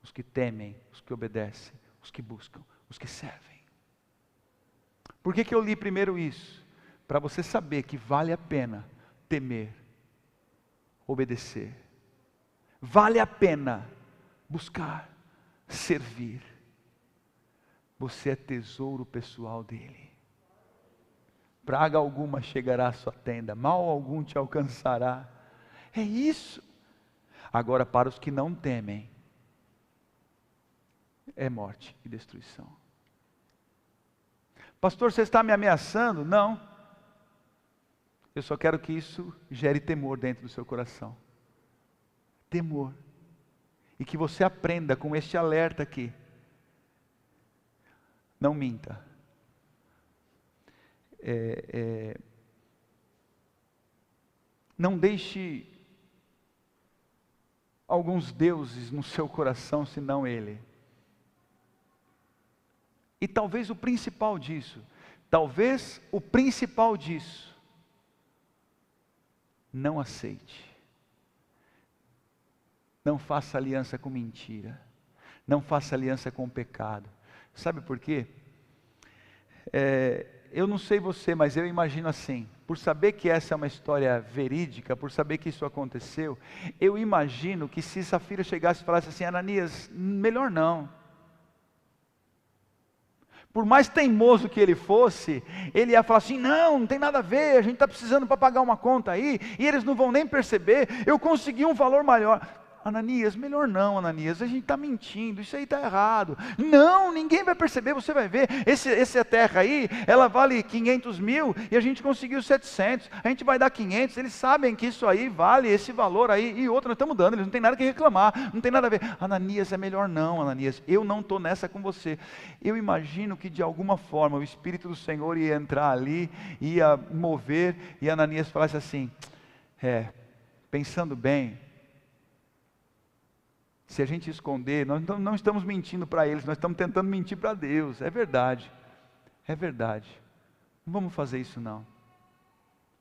Os que temem, os que obedecem, os que buscam, os que servem. Por que eu li primeiro isso? Para você saber que vale a pena temer, obedecer. Vale a pena buscar, servir. Você é tesouro pessoal dele. Praga alguma chegará à sua tenda, mal algum te alcançará. É isso. Agora, para os que não temem, é morte e destruição. Pastor, você está me ameaçando? Não. Eu só quero que isso gere temor dentro do seu coração. Temor. E que você aprenda com este alerta aqui. Não minta. Não deixe alguns deuses no seu coração, senão Ele. E talvez o principal disso, não aceite. Não faça aliança com mentira. Não faça aliança com o pecado. Sabe por quê? Eu não sei você, mas eu imagino assim, por saber que essa é uma história verídica, por saber que isso aconteceu, eu imagino que se Safira chegasse e falasse assim: Ananias, melhor não. Por mais teimoso que ele fosse, ele ia falar assim: não tem nada a ver, a gente está precisando para pagar uma conta aí, e eles não vão nem perceber, eu consegui um valor maior. Ananias, melhor não, Ananias, a gente está mentindo, isso aí está errado. Não, ninguém vai perceber, você vai ver, essa terra aí, ela vale 500 mil, e a gente conseguiu 700, a gente vai dar 500, eles sabem que isso aí vale esse valor aí, e outro nós estamos dando, eles não tem nada que reclamar, não tem nada a ver. Ananias, é melhor não, Ananias, eu não estou nessa com você. Eu imagino que de alguma forma o Espírito do Senhor ia entrar ali, ia mover, e Ananias falasse assim: pensando bem, se a gente esconder, nós não estamos mentindo para eles, nós estamos tentando mentir para Deus. É verdade, não vamos fazer isso não.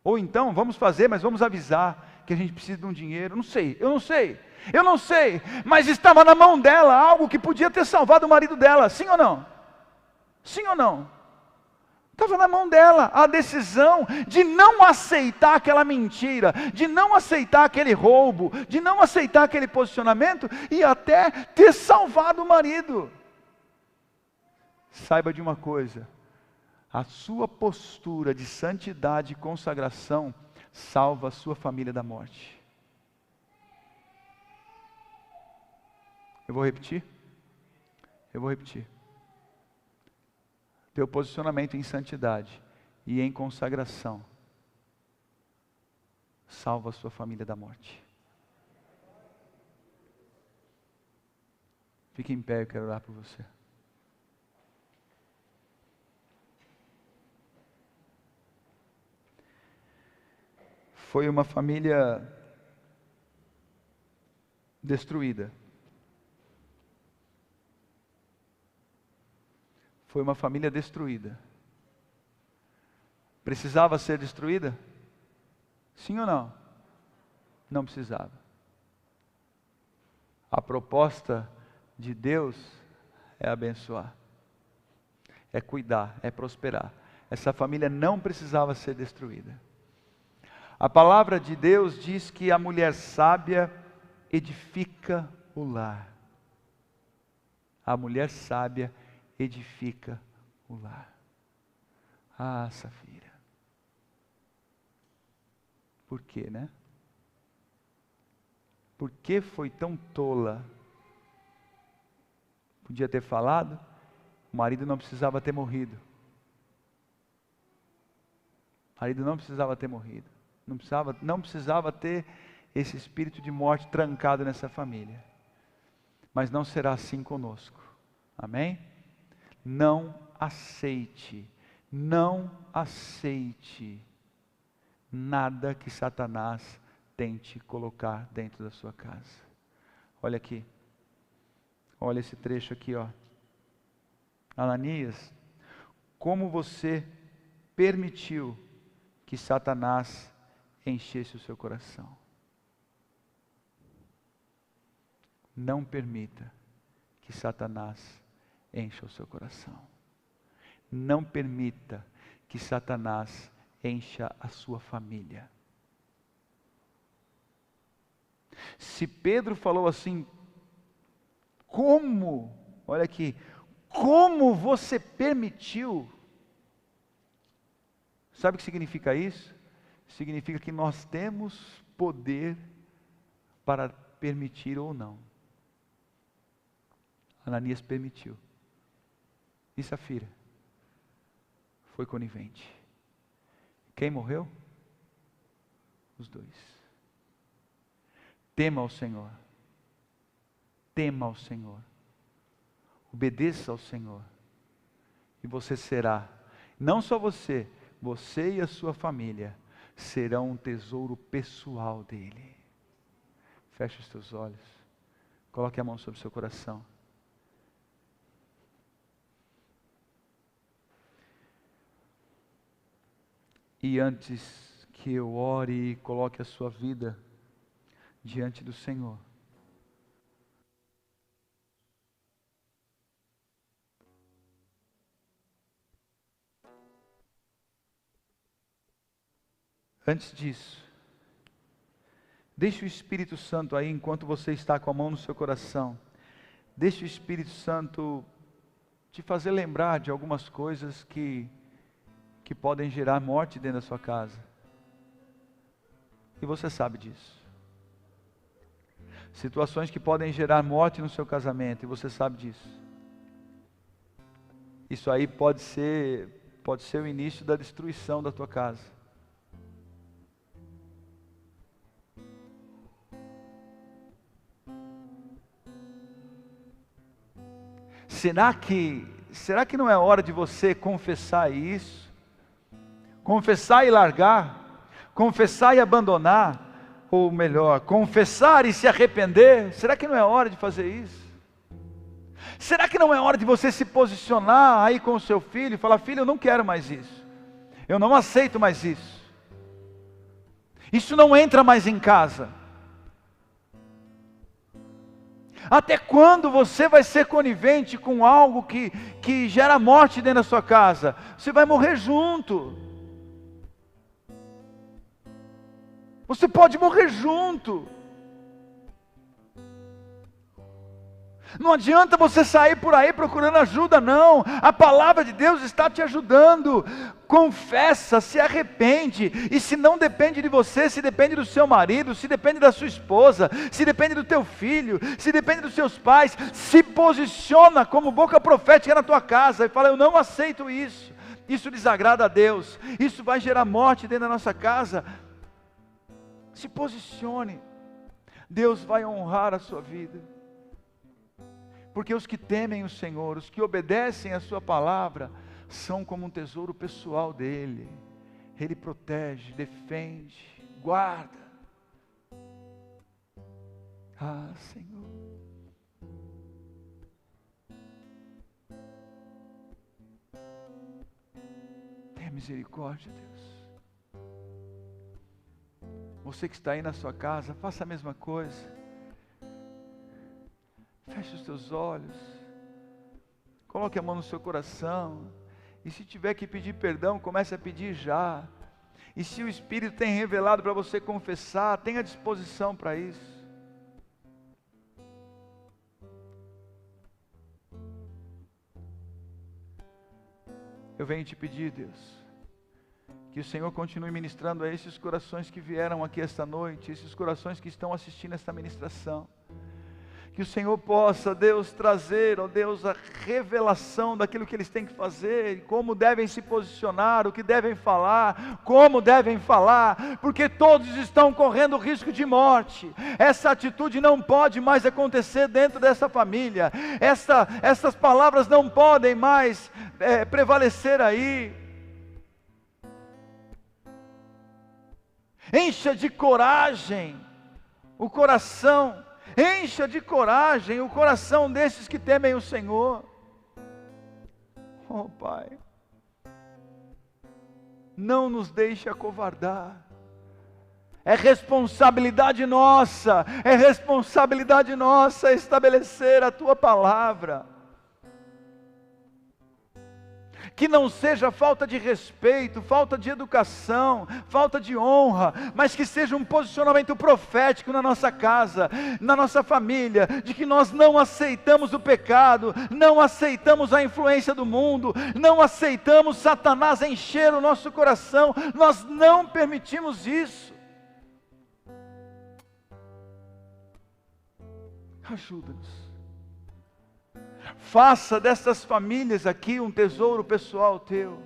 Ou então, vamos fazer, mas vamos avisar que a gente precisa de um dinheiro. Eu não sei, mas estava na mão dela algo que podia ter salvado o marido dela, sim ou não? Sim ou não? Estava na mão dela a decisão de não aceitar aquela mentira, de não aceitar aquele roubo, de não aceitar aquele posicionamento e até ter salvado o marido. Saiba de uma coisa, a sua postura de santidade e consagração salva a sua família da morte. Eu vou repetir. Teu posicionamento em santidade e em consagração salva a sua família da morte. Fique em pé, eu quero orar por você. Foi uma família destruída. Foi uma família destruída. Precisava ser destruída? Sim ou não? Não precisava. A proposta de Deus é abençoar, é cuidar, é prosperar. Essa família não precisava ser destruída. A palavra de Deus diz que a mulher sábia edifica o lar. A mulher sábia edifica o lar. Ah, Safira. Por quê, né? Por que foi tão tola? Podia ter falado, o marido não precisava ter morrido. O marido não precisava ter morrido. Não precisava ter esse espírito de morte trancado nessa família. Mas não será assim conosco. Amém? Não aceite nada que Satanás tente colocar dentro da sua casa. Olha aqui, olha esse trecho aqui, ó. Ananias, como você permitiu que Satanás enchesse o seu coração? Não permita que Satanás encha o seu coração. Não permita que Satanás encha a sua família. Se Pedro falou assim, olha aqui, como você permitiu? Sabe o que significa isso? Significa que nós temos poder para permitir ou não. Ananias permitiu. E Safira foi conivente. Quem morreu? Os dois. Tema ao Senhor. Tema ao Senhor. Obedeça ao Senhor. E você será, não só você e a sua família serão um tesouro pessoal dele. Feche os teus olhos. Coloque a mão sobre o seu coração. E antes que eu ore e coloque a sua vida diante do Senhor, antes disso, deixe o Espírito Santo aí, enquanto você está com a mão no seu coração, deixe o Espírito Santo te fazer lembrar de algumas coisas que podem gerar morte dentro da sua casa. E você sabe disso. Situações que podem gerar morte no seu casamento, e você sabe disso. Isso aí pode ser o início da destruição da tua casa. Será que não é hora de você confessar isso? Confessar e largar? Confessar e abandonar? Ou melhor, confessar e se arrepender? Será que não é hora de fazer isso? Será que não é hora de você se posicionar aí com o seu filho e falar: filho, eu não quero mais isso, eu não aceito mais isso, Isso não entra mais em casa. Até quando você vai ser conivente com algo que gera morte dentro da sua casa? Você vai morrer junto. Você pode morrer junto. Não adianta você sair por aí procurando ajuda, não. A palavra de Deus está te ajudando. Confessa, se arrepende. E se não depende de você, se depende do seu marido, se depende da sua esposa, se depende do teu filho, se depende dos seus pais, se posiciona como boca profética na tua casa e fala: eu não aceito isso. Isso desagrada a Deus. Isso vai gerar morte dentro da nossa casa. Se posicione. Deus vai honrar a sua vida. Porque os que temem o Senhor, os que obedecem a sua palavra, são como um tesouro pessoal dele. Ele protege, defende, guarda. Ah, Senhor. Tenha misericórdia, Deus. Você que está aí na sua casa, faça a mesma coisa. Feche os teus olhos, coloque a mão no seu coração, e se tiver que pedir perdão, comece a pedir já. E se o Espírito tem revelado para você confessar, tenha disposição para isso. Eu venho te pedir, Deus, que o Senhor continue ministrando a esses corações que vieram aqui esta noite, esses corações que estão assistindo esta ministração. Que o Senhor possa, Deus, trazer, ó Deus, a revelação daquilo que eles têm que fazer, como devem se posicionar, o que devem falar, como devem falar, porque todos estão correndo risco de morte. Essa atitude não pode mais acontecer dentro dessa família. Essas palavras não podem mais prevalecer aí. Encha de coragem o coração. Encha de coragem o coração desses que temem o Senhor. Oh Pai, não nos deixe acovardar. É responsabilidade nossa estabelecer a Tua palavra. Que não seja falta de respeito, falta de educação, falta de honra, mas que seja um posicionamento profético na nossa casa, na nossa família, de que nós não aceitamos o pecado, não aceitamos a influência do mundo, não aceitamos Satanás encher o nosso coração, nós não permitimos isso. Ajuda-nos. Faça destas famílias aqui um tesouro pessoal teu.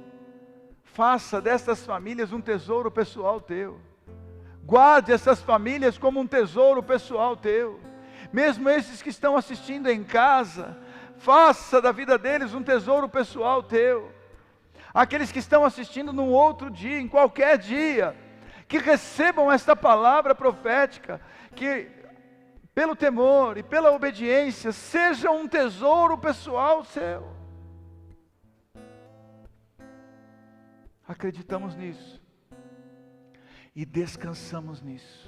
Faça destas famílias um tesouro pessoal teu. Guarde essas famílias como um tesouro pessoal teu. Mesmo esses que estão assistindo em casa, faça da vida deles um tesouro pessoal teu. Aqueles que estão assistindo num outro dia, em qualquer dia, que recebam esta palavra profética, que pelo temor e pela obediência, seja um tesouro pessoal seu. Acreditamos nisso e descansamos nisso,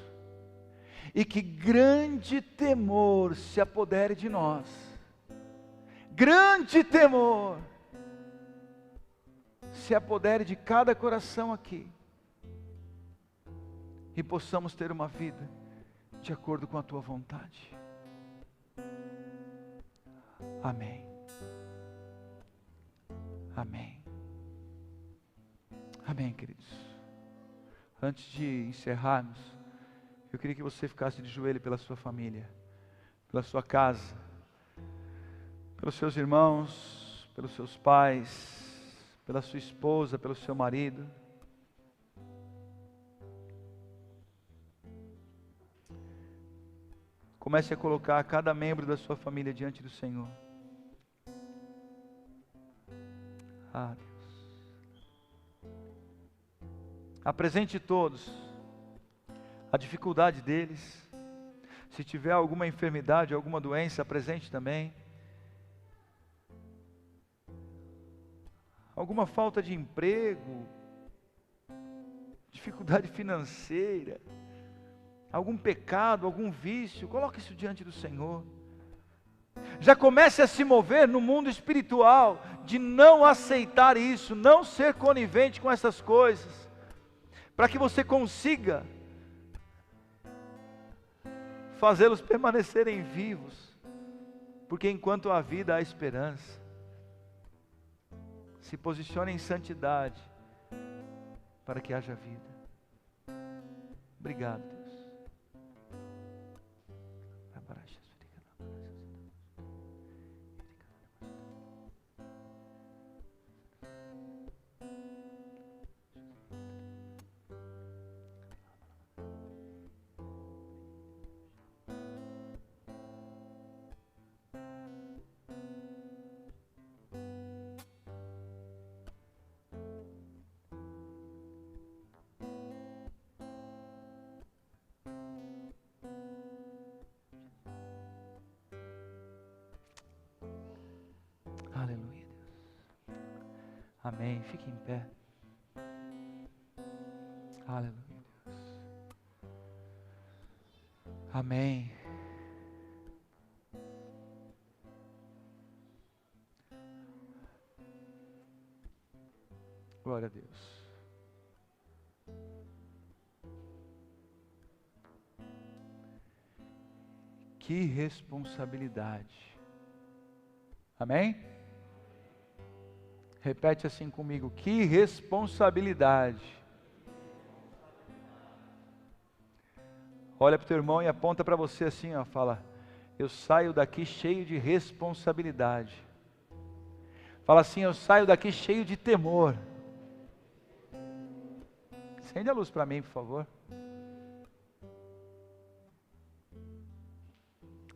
e que grande temor se apodere de nós, grande temor se apodere de cada coração aqui, e possamos ter uma vida de acordo com a Tua vontade. Amém. Amém. Amém, queridos. Antes de encerrarmos, eu queria que você ficasse de joelho pela sua família, pela sua casa, pelos seus irmãos, pelos seus pais, pela sua esposa, pelo seu marido. Comece a colocar cada membro da sua família diante do Senhor. Ah, Deus. Apresente todos a dificuldade deles. Se tiver alguma enfermidade, alguma doença, apresente também. Alguma falta de emprego, dificuldade financeira, algum pecado, algum vício, coloque isso diante do Senhor. Já comece a se mover no mundo espiritual, de não aceitar isso, não ser conivente com essas coisas, para que você consiga fazê-los permanecerem vivos, porque enquanto há vida há esperança. Se posicione em santidade, para que haja vida. Obrigado, Deus. Aleluia, Deus. Amém. Fique em pé. Aleluia, Deus. Amém. Glória a Deus. Que responsabilidade. Amém? Repete assim comigo: que responsabilidade. Olha para o teu irmão e aponta para você assim, ó, fala: eu saio daqui cheio de responsabilidade. Fala assim: eu saio daqui cheio de temor. Acende a luz para mim, por favor.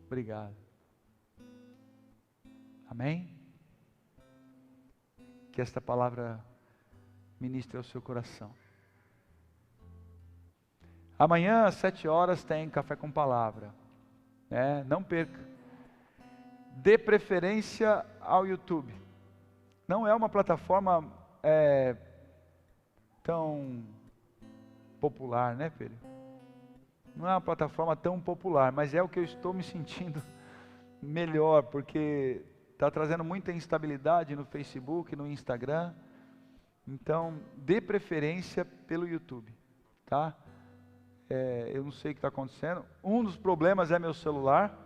Obrigado. Amém? Que esta palavra ministre ao seu coração. Amanhã às 7 horas tem Café com Palavra, né? Não perca. Dê preferência ao YouTube. Não é uma plataforma tão popular, né, Pedro? Não é uma plataforma tão popular, mas é o que eu estou me sentindo melhor, porque está trazendo muita instabilidade no Facebook, no Instagram. Então, dê preferência pelo YouTube, tá? Eu não sei o que está acontecendo. Um dos problemas é meu celular,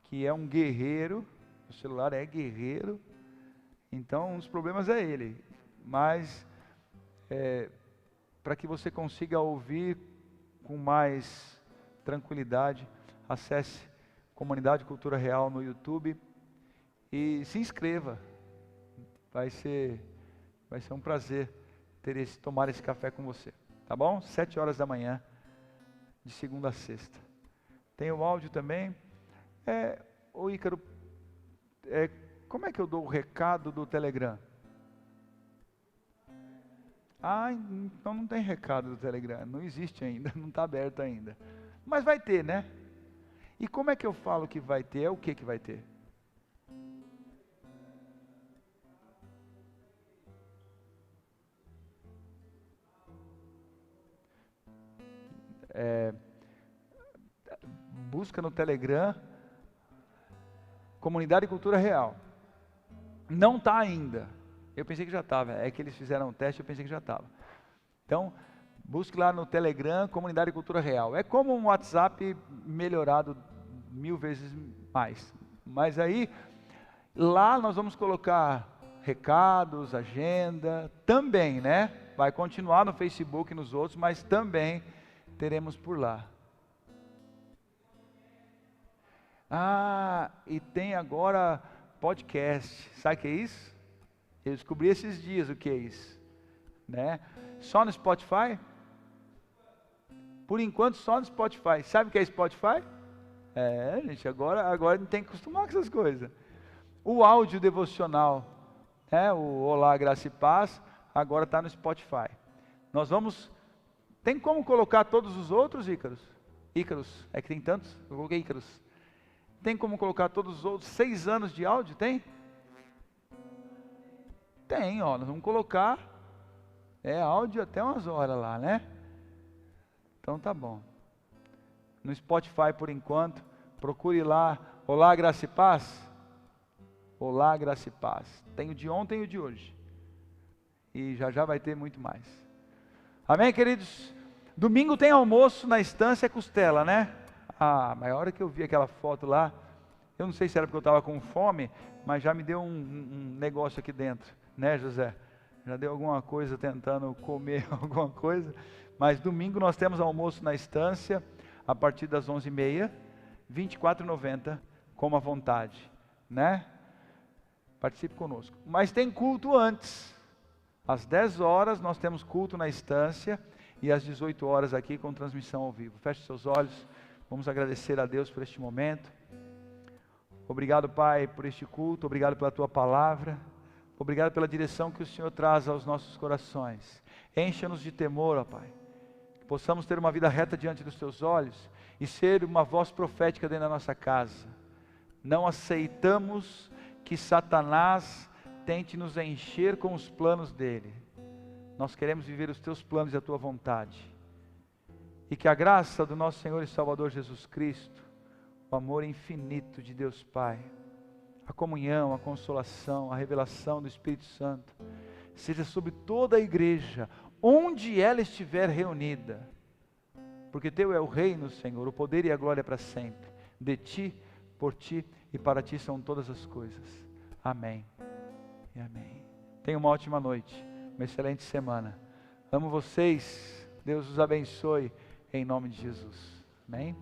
que é um guerreiro. O celular é guerreiro. Então, um dos problemas é ele. Mas, para que você consiga ouvir com mais tranquilidade, acesse Comunidade Cultura Real no YouTube e se inscreva. Vai ser um prazer tomar esse café com você, tá bom? 7 horas da manhã, de segunda a sexta. Tem o áudio também. Ô Ícaro, como é que eu dou o recado do Telegram? Ah, então não tem recado do Telegram, não existe ainda, não está aberto ainda. Mas vai ter, né? E como é que eu falo que vai ter? É o que vai ter? Busca no Telegram, Comunidade Cultura Real. Não está ainda. Eu pensei que já estava. É que eles fizeram um teste, eu pensei que já estava. Então, busque lá no Telegram, Comunidade Cultura Real. É como um WhatsApp melhorado 1000 vezes mais. Mas aí, lá nós vamos colocar recados, agenda, também, né? Vai continuar no Facebook e nos outros, mas também teremos por lá. Ah, e tem agora podcast. Sabe o que é isso? Eu descobri esses dias o que é isso, né? Só no Spotify? Por enquanto só no Spotify. Sabe o que é Spotify? Gente, agora a gente tem que acostumar com essas coisas. O áudio devocional, né? O Olá, Graça e Paz, agora está no Spotify. Nós vamos... Tem como colocar todos os outros, Ícaros? Ícaros, é que tem tantos, eu coloquei Ícaros. Tem como colocar todos os outros 6 anos de áudio, tem? Tem, ó, nós vamos colocar É áudio até umas horas lá, né? Então tá bom. No Spotify por enquanto, procure lá, Olá Graça e Paz. Olá Graça e Paz. Tem o de ontem e o de hoje. E já vai ter muito mais. Amém, queridos? Domingo tem almoço na Estância Costela, né? Mas a hora que eu vi aquela foto lá, eu não sei se era porque eu estava com fome, mas já me deu um negócio aqui dentro, né, José? Já deu alguma coisa tentando comer alguma coisa. Mas domingo nós temos almoço na Estância, a partir das 11h30, R$ 24,90, coma à vontade, né? Participe conosco. Mas tem culto antes. Às 10 horas nós temos culto na Estância e às 18 horas aqui com transmissão ao vivo. Feche seus olhos, vamos agradecer a Deus por este momento. Obrigado, Pai, por este culto, obrigado pela Tua palavra, obrigado pela direção que o Senhor traz aos nossos corações. Encha-nos de temor, ó Pai, que possamos ter uma vida reta diante dos Teus olhos e ser uma voz profética dentro da nossa casa. Não aceitamos que Satanás tente nos encher com os planos dele. Nós queremos viver os Teus planos e a Tua vontade. E que a graça do nosso Senhor e Salvador Jesus Cristo, o amor infinito de Deus Pai, a comunhão, a consolação, a revelação do Espírito Santo, seja sobre toda a igreja, onde ela estiver reunida. Porque Teu é o reino, Senhor, o poder e a glória para sempre. De Ti, por Ti e para Ti são todas as coisas. Amém e amém. Tenha uma ótima noite, uma excelente semana. Amo vocês, Deus os abençoe, em nome de Jesus. Amém.